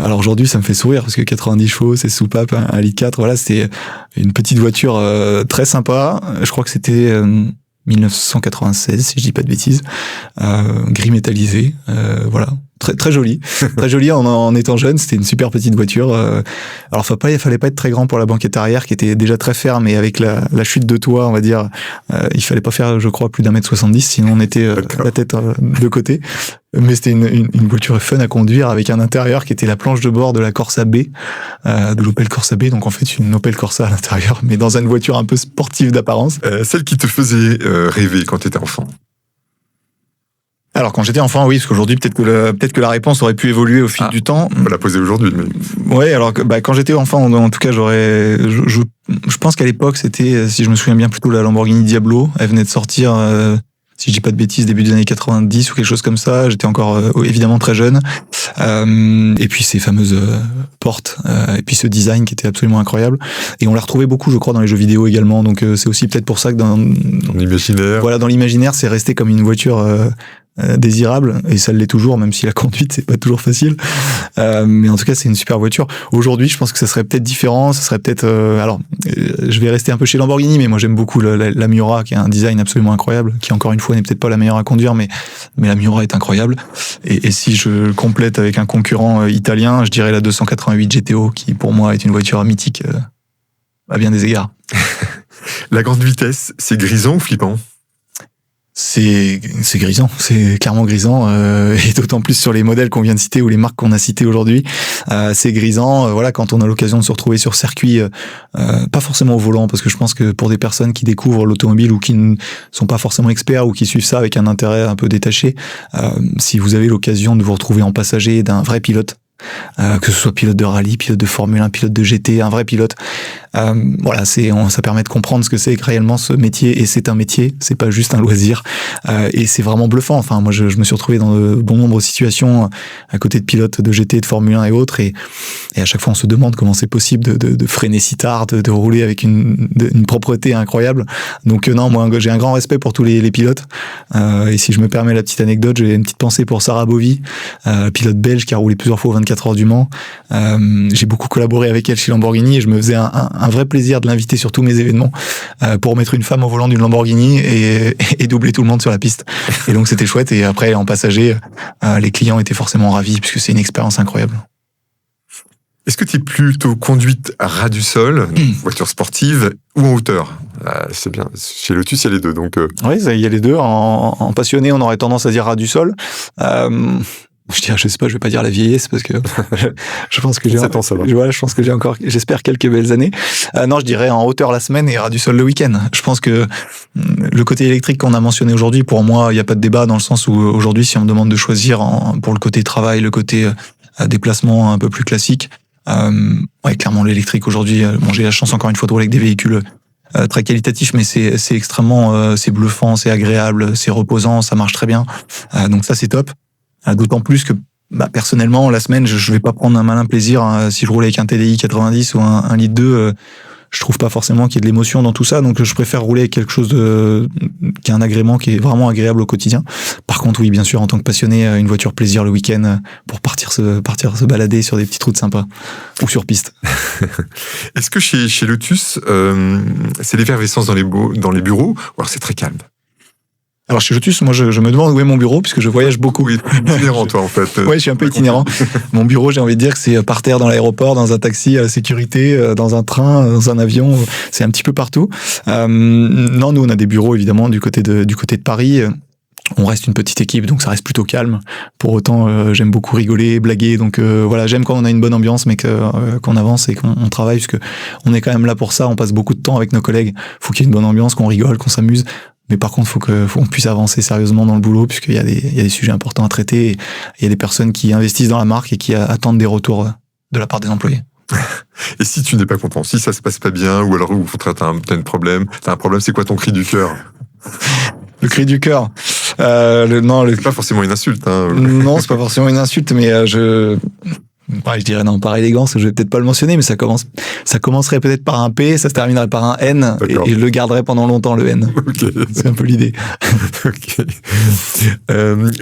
Alors aujourd'hui, ça me fait sourire parce que 90 chevaux, 16 soupapes, 1,4 litre, voilà, c'était une petite voiture très sympa. Je crois que c'était 1996, si je dis pas de bêtises. Gris métallisé, voilà. très très jolie, très jolie en étant jeune. C'était une super petite voiture. Alors il fallait pas être très grand pour la banquette arrière qui était déjà très ferme, et avec la chute de toit, on va dire, il fallait pas faire, je crois, plus d'1m70, sinon on était la tête de côté. Mais c'était une voiture fun à conduire, avec un intérieur qui était la planche de bord de la Corsa B, de l'Opel Corsa B, donc en fait une Opel Corsa à l'intérieur, mais dans une voiture un peu sportive d'apparence. Celle qui te faisait rêver quand tu étais enfant. Alors quand j'étais enfant, oui, parce qu'aujourd'hui peut-être que la réponse aurait pu évoluer au fil du temps. On va la poser aujourd'hui. Mais... Ouais, alors quand j'étais enfant, en tout cas, je pense qu'à l'époque c'était, si je me souviens bien, plutôt la Lamborghini Diablo. Elle venait de sortir, si je dis pas de bêtises, début des années 90 ou quelque chose comme ça. J'étais encore évidemment très jeune. Et puis ces fameuses portes, et puis ce design qui était absolument incroyable. Et on l'a retrouvé beaucoup, je crois, dans les jeux vidéo également. Donc c'est aussi peut-être pour ça que dans l'imaginaire. Voilà, dans l'imaginaire, c'est resté comme une voiture désirable, et ça l'est toujours, même si la conduite c'est pas toujours facile, mais en tout cas c'est une super voiture. Aujourd'hui je pense que ça serait peut-être différent, ça serait peut-être je vais rester un peu chez Lamborghini, mais moi j'aime beaucoup la Miura, qui a un design absolument incroyable, qui encore une fois n'est peut-être pas la meilleure à conduire, mais la Miura est incroyable. Et si je complète avec un concurrent italien, je dirais la 288 GTO, qui pour moi est une voiture mythique à bien des égards. La grande vitesse, c'est grisant ou flippant? C'est grisant, c'est clairement grisant, et d'autant plus sur les modèles qu'on vient de citer ou les marques qu'on a citées aujourd'hui. C'est grisant, voilà, quand on a l'occasion de se retrouver sur circuit, pas forcément au volant, parce que je pense que pour des personnes qui découvrent l'automobile ou qui ne sont pas forcément experts ou qui suivent ça avec un intérêt un peu détaché, si vous avez l'occasion de vous retrouver en passager d'un vrai pilote, que ce soit pilote de rallye, pilote de Formule 1, pilote de GT, un vrai pilote. Voilà, ça permet de comprendre ce que c'est réellement ce métier, et c'est un métier, c'est pas juste un loisir, et c'est vraiment bluffant. Enfin, moi, je me suis retrouvé dans de bon nombre de situations à côté de pilotes de GT, de Formule 1 et autres, et à chaque fois on se demande comment c'est possible de freiner si tard, de rouler avec une propreté incroyable. Donc non, moi j'ai un grand respect pour tous les pilotes, et si je me permets la petite anecdote, j'ai une petite pensée pour Sarah Bovy, pilote belge qui a roulé plusieurs fois au 24 heures du Mans. J'ai beaucoup collaboré avec elle chez Lamborghini, et je me faisais un vrai plaisir de l'inviter sur tous mes événements, pour mettre une femme au volant d'une Lamborghini et doubler tout le monde sur la piste. Et donc c'était chouette, et après en passager, les clients étaient forcément ravis, puisque c'est une expérience incroyable. Est-ce que tu es plutôt conduite à ras du sol, voiture sportive, ou en hauteur? C'est bien. Chez Lotus, il y a les deux. Donc oui, il y a les deux. En passionné, on aurait tendance à dire ras du sol. Je sais pas, je vais pas dire la vieillesse, parce que je pense que j'ai ans, ça va. Voilà, je pense que j'ai encore, j'espère, quelques belles années. Non, je dirais en hauteur la semaine et ras du sol le week-end. Je pense que le côté électrique qu'on a mentionné aujourd'hui, pour moi, il y a pas de débat, dans le sens où aujourd'hui, si on me demande de choisir pour le côté travail, le côté déplacement un peu plus classique, ouais, clairement l'électrique aujourd'hui. Bon, j'ai la chance encore une fois de rouler avec des véhicules très qualitatifs, mais c'est extrêmement, c'est bluffant, c'est agréable, c'est reposant, ça marche très bien. Donc ça, c'est top. D'autant plus que personnellement, la semaine, je vais pas prendre un malin plaisir, si je roule avec un TDI 90 ou un litre 2, je trouve pas forcément qu'il y ait de l'émotion dans tout ça, donc je préfère rouler avec quelque chose qui a un agrément qui est vraiment agréable au quotidien. Par contre, oui, bien sûr, en tant que passionné, une voiture plaisir le week-end pour partir se balader sur des petites routes sympas ou sur piste. Est-ce que chez Lotus, c'est l'effervescence dans les bureaux, ou alors c'est très calme? Alors chez Lotus, moi je me demande où est mon bureau, puisque je voyage beaucoup. Oui, itinérant toi en fait. Ouais, je suis un peu itinérant. Mon bureau, j'ai envie de dire que c'est par terre dans l'aéroport, dans un taxi à la sécurité, dans un train, dans un avion, c'est un petit peu partout. Non, nous on a des bureaux évidemment du côté de Paris. On reste une petite équipe, donc ça reste plutôt calme. Pour autant, j'aime beaucoup rigoler, blaguer. Donc voilà, j'aime quand on a une bonne ambiance, mais qu'on avance et qu'on travaille, parce que on est quand même là pour ça. On passe beaucoup de temps avec nos collègues. Faut qu'il y ait une bonne ambiance, qu'on rigole, qu'on s'amuse. Mais par contre, faut qu'on puisse avancer sérieusement dans le boulot, puisqu'il y a des sujets importants à traiter. Et il y a des personnes qui investissent dans la marque et qui attendent des retours de la part des employés. Et si tu n'es pas content, si ça se passe pas bien, ou alors au contraire t'as un problème, c'est quoi ton cri du cœur? Le cri du cœur. C'est pas forcément une insulte. Hein. Non, c'est pas forcément une insulte, mais je dirais non, par élégance, je vais peut-être pas le mentionner, mais ça commencerait peut-être par un P, ça se terminerait par un N, et je le garderai pendant longtemps, le N. Okay. C'est un peu l'idée. Ok.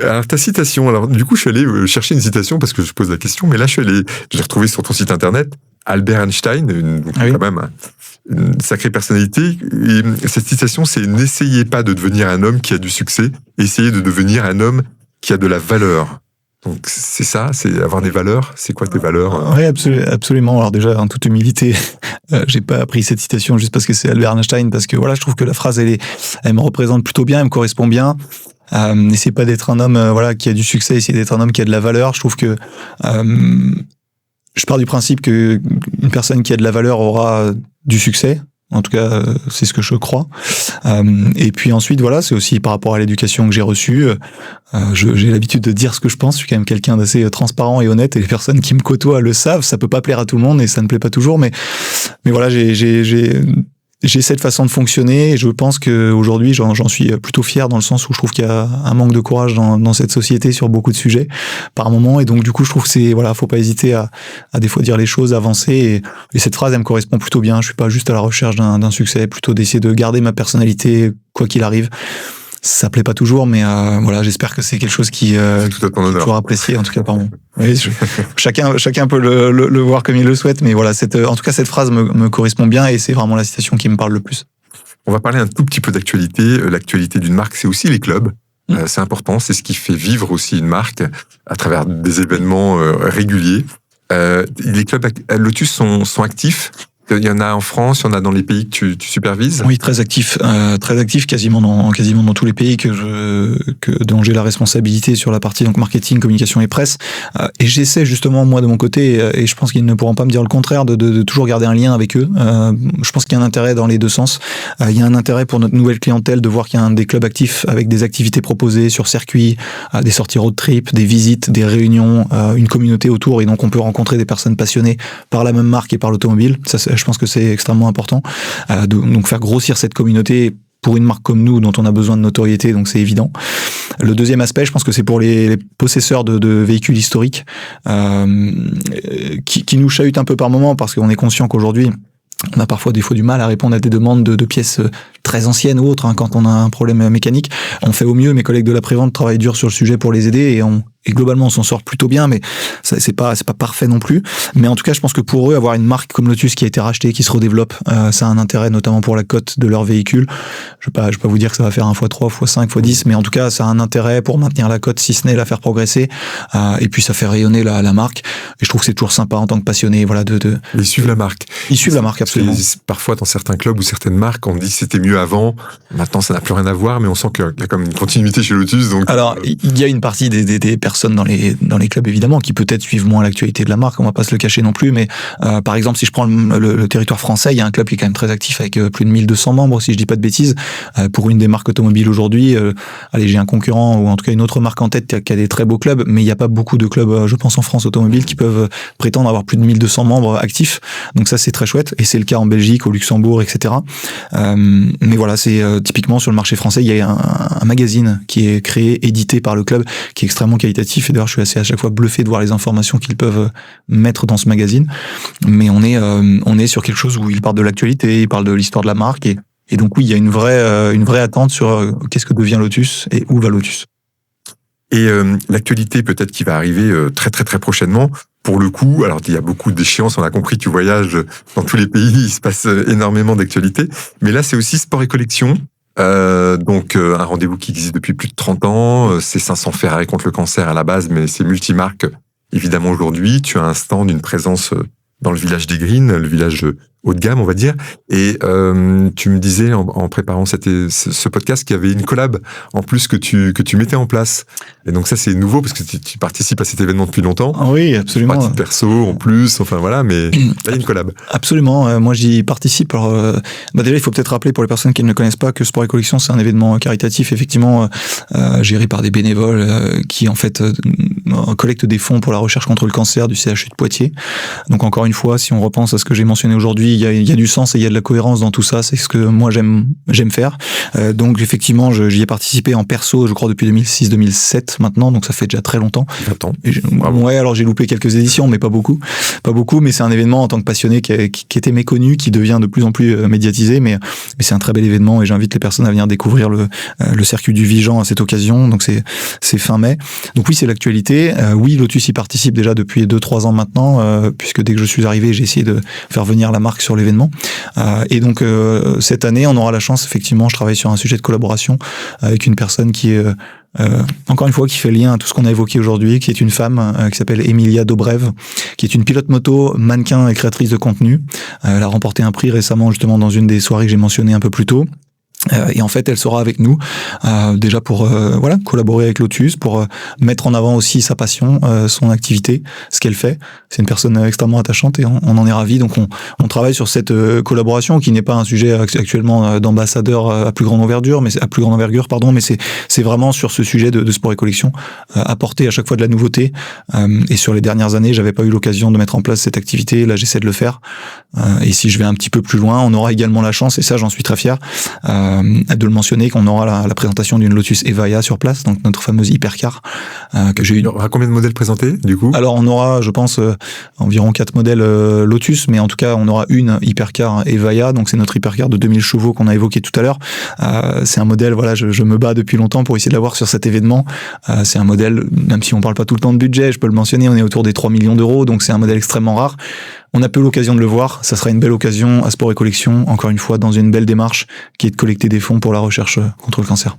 Alors, ta citation, alors, du coup, je suis allé chercher une citation parce que je pose la question, mais là, je l'ai retrouvée sur ton site internet, Albert Einstein, quand même, une sacrée personnalité. Et cette citation, c'est « N'essayez pas de devenir un homme qui a du succès, essayez de devenir un homme qui a de la valeur Donc c'est ça, c'est avoir des valeurs. C'est quoi tes valeurs? Oui, absolument. Alors déjà, en toute humilité, j'ai pas pris cette citation juste parce que c'est Albert Einstein, parce que voilà, je trouve que la phrase, elle me représente plutôt bien, elle me correspond bien. N'essayez pas d'être un homme voilà qui a du succès, essayez d'être un homme qui a de la valeur. Je trouve que je pars du principe que une personne qui a de la valeur aura du succès. En tout cas, c'est ce que je crois. Et puis ensuite, voilà, c'est aussi par rapport à l'éducation que j'ai reçue. J'ai l'habitude de dire ce que je pense. Je suis quand même quelqu'un d'assez transparent et honnête. Et les personnes qui me côtoient le savent. Ça peut pas plaire à tout le monde et ça ne plaît pas toujours. Mais voilà, j'ai cette façon de fonctionner et je pense qu'aujourd'hui, j'en suis plutôt fier dans le sens où je trouve qu'il y a un manque de courage dans cette société sur beaucoup de sujets par moment. Et donc, du coup, je trouve que faut pas hésiter à des fois dire les choses, avancer. Et cette phrase, elle me correspond plutôt bien. Je suis pas juste à la recherche d'un succès, plutôt d'essayer de garder ma personnalité, quoi qu'il arrive. Ça plaît pas toujours, mais voilà, j'espère que c'est quelque chose qui est toujours apprécié, en tout cas par moi. Oui, chacun peut le voir comme il le souhaite, mais voilà, en tout cas cette phrase me correspond bien et c'est vraiment la citation qui me parle le plus. On va parler un tout petit peu d'actualité. L'actualité d'une marque, c'est aussi les clubs. C'est important, c'est ce qui fait vivre aussi une marque à travers des événements réguliers. Les clubs Lotus sont actifs. Il y en a en France, il y en a dans les pays que tu supervises? Oui, très actif quasiment dans tous les pays dont j'ai la responsabilité sur la partie donc marketing, communication et presse. Et j'essaie justement moi de mon côté, et je pense qu'ils ne pourront pas me dire le contraire, de toujours garder un lien avec eux. Je pense qu'il y a un intérêt dans les deux sens. Il y a un intérêt pour notre nouvelle clientèle de voir qu'il y a des clubs actifs avec des activités proposées sur circuit, des sorties road trip, des visites, des réunions, une communauté autour, et donc on peut rencontrer des personnes passionnées par la même marque et par l'automobile. Ça, je pense que c'est extrêmement important. Donc faire grossir cette communauté pour une marque comme nous, dont on a besoin de notoriété, donc c'est évident. Le deuxième aspect, je pense que c'est pour les possesseurs de véhicules historiques qui nous chahutent un peu par moment, parce qu'on est conscient qu'aujourd'hui, on a parfois des fois du mal à répondre à des demandes de pièces très anciennes ou autres, quand on a un problème mécanique. On fait au mieux, mes collègues de la prévente travaillent dur sur le sujet pour les aider, et globalement on s'en sort plutôt bien, mais c'est pas parfait non plus. Mais en tout cas, je pense que pour eux, avoir une marque comme Lotus qui a été rachetée, qui se redéveloppe, ça a un intérêt, notamment pour la cote de leur véhicule. Je vais pas vous dire que ça va faire 1x3, x5, x10, mais en tout cas, ça a un intérêt pour maintenir la cote, si ce n'est la faire progresser. Et puis ça fait rayonner la marque. Et je trouve que c'est toujours sympa en tant que passionné, voilà, Ils suivent la marque. Ils suivent la marque, absolument. Parfois, dans certains clubs ou certaines marques, on dit c'était mieux avant. Maintenant, ça n'a plus rien à voir, mais on sent qu'il y a comme une continuité chez Lotus. Donc, alors, il y a une partie des personnes dans les clubs, évidemment, qui peut-être suivent moins l'actualité de la marque. On va pas se le cacher non plus, mais par exemple, si je prends le territoire français, il y a un club qui est quand même très actif avec plus de 1200 membres, si je dis pas de bêtises. Pour une des marques automobiles aujourd'hui, allez, j'ai un concurrent ou en tout cas une autre marque en tête qui a des très beaux clubs, mais il n'y a pas beaucoup de clubs, je pense, en France automobile qui peuvent prétendre avoir plus de 1200 membres actifs. Donc ça, c'est très chouette, et c'est le cas en Belgique, au Luxembourg, etc. Mais voilà, c'est typiquement sur le marché français, il y a un magazine qui est créé, édité par le club, qui est extrêmement qualitatif. Et d'ailleurs, je suis assez à chaque fois bluffé de voir les informations qu'ils peuvent mettre dans ce magazine. Mais on est sur quelque chose où ils parlent de l'actualité, ils parlent de l'histoire de la marque, et donc oui, il y a une vraie attente sur qu'est-ce que devient Lotus et où va Lotus. Et l'actualité peut-être qui va arriver très très très prochainement. Pour le coup, alors il y a beaucoup d'échéances, on a compris, tu voyages dans tous les pays, il se passe énormément d'actualités. Mais là, c'est aussi sport et collection. Donc un rendez-vous qui existe depuis plus de 30 ans. C'est 500 Ferrari contre le cancer à la base, mais c'est multimarque. Évidemment, aujourd'hui, tu as un stand, une présence dans le village des Greens, le village haut de gamme, on va dire. Et tu me disais en préparant ce podcast qu'il y avait une collab en plus que tu mettais en place. Et donc ça, c'est nouveau parce que tu participes à cet événement depuis longtemps. Oui, absolument. Pas titre perso en plus, enfin voilà, mais il y a une collab. Absolument. Moi, j'y participe. Alors, déjà, il faut peut-être rappeler pour les personnes qui ne le connaissent pas que Sport et Collection, c'est un événement caritatif, effectivement, géré par des bénévoles qui, en fait, collectent des fonds pour la recherche contre le cancer du CHU de Poitiers. Donc, encore une fois, si on repense à ce que j'ai mentionné aujourd'hui, il y a du sens et il y a de la cohérence dans tout ça. C'est ce que moi j'aime faire. Donc effectivement, j'y ai participé en perso, je crois depuis 2006-2007 maintenant. Donc ça fait déjà très longtemps. 20 ans. Ouais, alors j'ai loupé quelques éditions, mais pas beaucoup. Mais c'est un événement en tant que passionné qui était méconnu, qui devient de plus en plus médiatisé. Mais c'est un très bel événement et j'invite les personnes à venir découvrir le circuit du Vigan à cette occasion. Donc c'est fin mai. Donc oui, c'est l'actualité. Oui, Lotus y participe déjà depuis 2-3 ans maintenant, puisque dès que je suis arrivé, j'ai essayé de faire venir la marque sur l'événement. Et donc cette année, on aura la chance, effectivement, je travaille sur un sujet de collaboration avec une personne qui est encore une fois, qui fait lien à tout ce qu'on a évoqué aujourd'hui, qui est une femme qui s'appelle Emilia Dobrev, qui est une pilote moto, mannequin et créatrice de contenu. Elle a remporté un prix récemment, justement, dans une des soirées que j'ai mentionnées un peu plus tôt. Et en fait, elle sera avec nous déjà pour collaborer avec Lotus, pour mettre en avant aussi sa passion, son activité, ce qu'elle fait. C'est une personne extrêmement attachante et on en est ravis. Donc on travaille sur cette collaboration qui n'est pas un sujet actuellement d'ambassadeur à plus grande envergure, mais c'est vraiment sur ce sujet de sport et collection, apporter à chaque fois de la nouveauté. Et sur les dernières années, j'avais pas eu l'occasion de mettre en place cette activité. Là, j'essaie de le faire. Et si je vais un petit peu plus loin, on aura également la chance, et ça, j'en suis très fier, de le mentionner, qu'on aura la présentation d'une Lotus Evija sur place, donc notre fameuse hypercar que j'ai eu. Il y aura combien de modèles présentés du coup? Alors on aura, je pense, environ 4 modèles Lotus, mais en tout cas on aura une hypercar Evija, donc c'est notre hypercar de 2000 chevaux qu'on a évoqué tout à l'heure. C'est un modèle, voilà, je me bats depuis longtemps pour essayer de l'avoir sur cet événement. C'est un modèle, même si on parle pas tout le temps de budget, je peux le mentionner, on est autour des 3 millions d'euros, donc c'est un modèle extrêmement rare. On a peu l'occasion de le voir, ça sera une belle occasion à Sport et Collection, encore une fois dans une belle démarche qui est de collecter des fonds pour la recherche contre le cancer.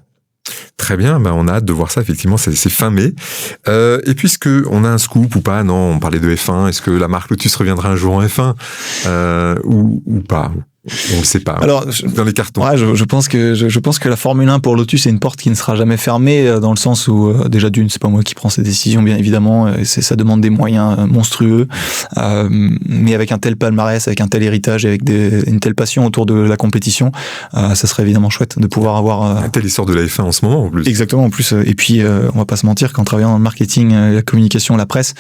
Très bien, on a hâte de voir ça, effectivement, c'est fin mai. Et puisque on a un scoop ou pas, non, on parlait de F1, est-ce que la marque Lotus reviendra un jour en F1 ou pas? On ne sait pas. Alors, dans les cartons. Ouais, je pense que la Formule 1 pour Lotus c'est une porte qui ne sera jamais fermée, dans le sens où déjà d'une, c'est pas moi qui prends ces décisions, bien évidemment, et ça demande des moyens monstrueux, mais avec un tel palmarès, avec un tel héritage, avec une telle passion autour de la compétition, ça serait évidemment chouette de pouvoir avoir un tel essor de la F1 en ce moment en plus. Exactement, en plus, et puis on va pas se mentir qu'en travaillant dans le marketing, la communication, la presse,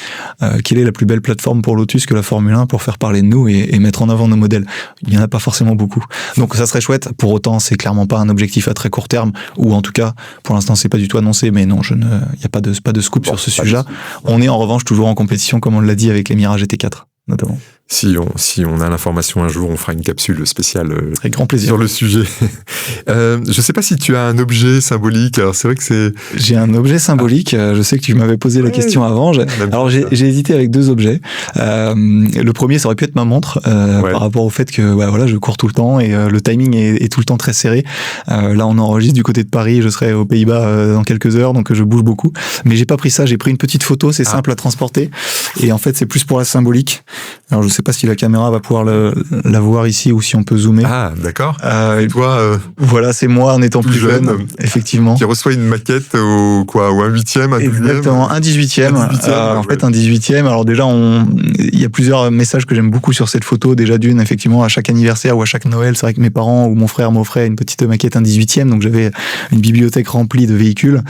quelle est la plus belle plateforme pour Lotus que la Formule 1 pour faire parler de nous et mettre en avant nos modèles? Il y en a pas forcément beaucoup. Donc ça serait chouette. Pour autant, c'est clairement pas un objectif à très court terme, ou en tout cas, pour l'instant, c'est pas du tout annoncé. Mais non, il y a pas de scoop sur ce sujet-là. On est en revanche toujours en compétition, comme on l'a dit avec les Mirage GT4 notamment. Si on a l'information un jour, on fera une capsule spéciale avec grand plaisir sur le sujet. Je sais pas si tu as un objet symbolique. Alors c'est vrai que c'est. J'ai un objet symbolique. Je sais que tu m'avais posé la question avant. Alors j'ai hésité avec 2 objets. Le premier, ça aurait pu être ma montre, par rapport au fait que voilà, je cours tout le temps et le timing est tout le temps très serré. Là, on enregistre du côté de Paris. Je serai aux Pays-Bas dans quelques heures, donc je bouge beaucoup. Mais j'ai pas pris ça. J'ai pris une petite photo. C'est simple à transporter. Et en fait, c'est plus pour la symbolique. Alors je sais pas si la caméra va pouvoir la voir ici ou si on peut zoomer. Ah, d'accord. Et toi, voilà, c'est moi en étant plus jeune, effectivement. Qui reçoit une maquette ou un 8e, un 12e. Exactement, un 18e. En fait, un 18e. Alors déjà, il y a plusieurs messages que j'aime beaucoup sur cette photo. Déjà d'une, effectivement, à chaque anniversaire ou à chaque Noël, c'est vrai que mes parents ou mon frère m'offraient une petite maquette, un 18e. Donc j'avais une bibliothèque remplie de véhicules.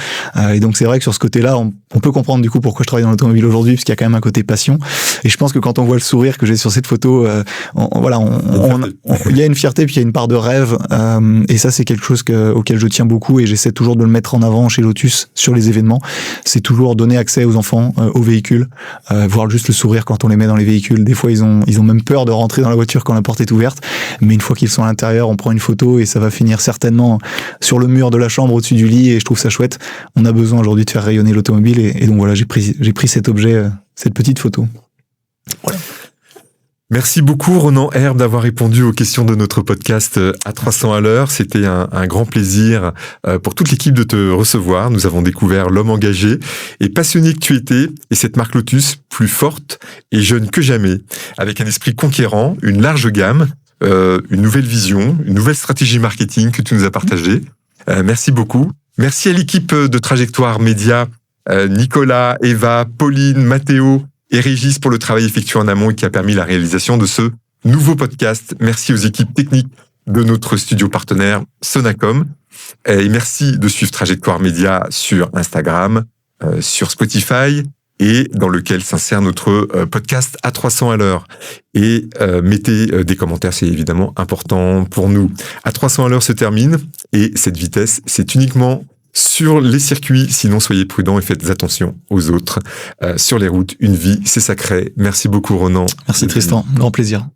Et donc c'est vrai que sur ce côté-là, on peut comprendre du coup pourquoi je travaille dans l'automobile aujourd'hui, parce qu'il y a quand même un côté passion. Et je pense que quand on voit le sourire que j'ai sur cette photo, il y a une fierté, puis il y a une part de rêve, et ça c'est quelque chose auquel je tiens beaucoup, et j'essaie toujours de le mettre en avant chez Lotus sur les événements. C'est toujours donner accès aux enfants, aux véhicules, voir juste le sourire quand on les met dans les véhicules. Des fois ils ont même peur de rentrer dans la voiture quand la porte est ouverte, mais une fois qu'ils sont à l'intérieur, on prend une photo et ça va finir certainement sur le mur de la chambre au-dessus du lit, et je trouve ça chouette. On a besoin aujourd'hui de faire rayonner l'automobile, et donc voilà, j'ai pris cet objet, cette petite photo. Voilà. Merci beaucoup Ronan Herbe d'avoir répondu aux questions de notre podcast à 300 à l'heure. C'était un grand plaisir pour toute l'équipe de te recevoir. Nous avons découvert l'homme engagé et passionné que tu étais, et cette marque Lotus plus forte et jeune que jamais, avec un esprit conquérant, une large gamme, une nouvelle vision, une nouvelle stratégie marketing que tu nous as partagée. Merci beaucoup. Merci à l'équipe de Trajectoire Média, Nicolas, Eva, Pauline, Mathéo et Régis pour le travail effectué en amont et qui a permis la réalisation de ce nouveau podcast. Merci aux équipes techniques de notre studio partenaire Sonacom. Et merci de suivre Trajectoire Média sur Instagram, sur Spotify, et dans lequel s'insère notre podcast à 300 à l'heure. Et mettez des commentaires, c'est évidemment important pour nous. À 300 à l'heure se termine, et cette vitesse, c'est uniquement sur les circuits, sinon soyez prudents et faites attention aux autres. Sur les routes, une vie, c'est sacré. Merci beaucoup Ronan. Merci Tristan, grand plaisir.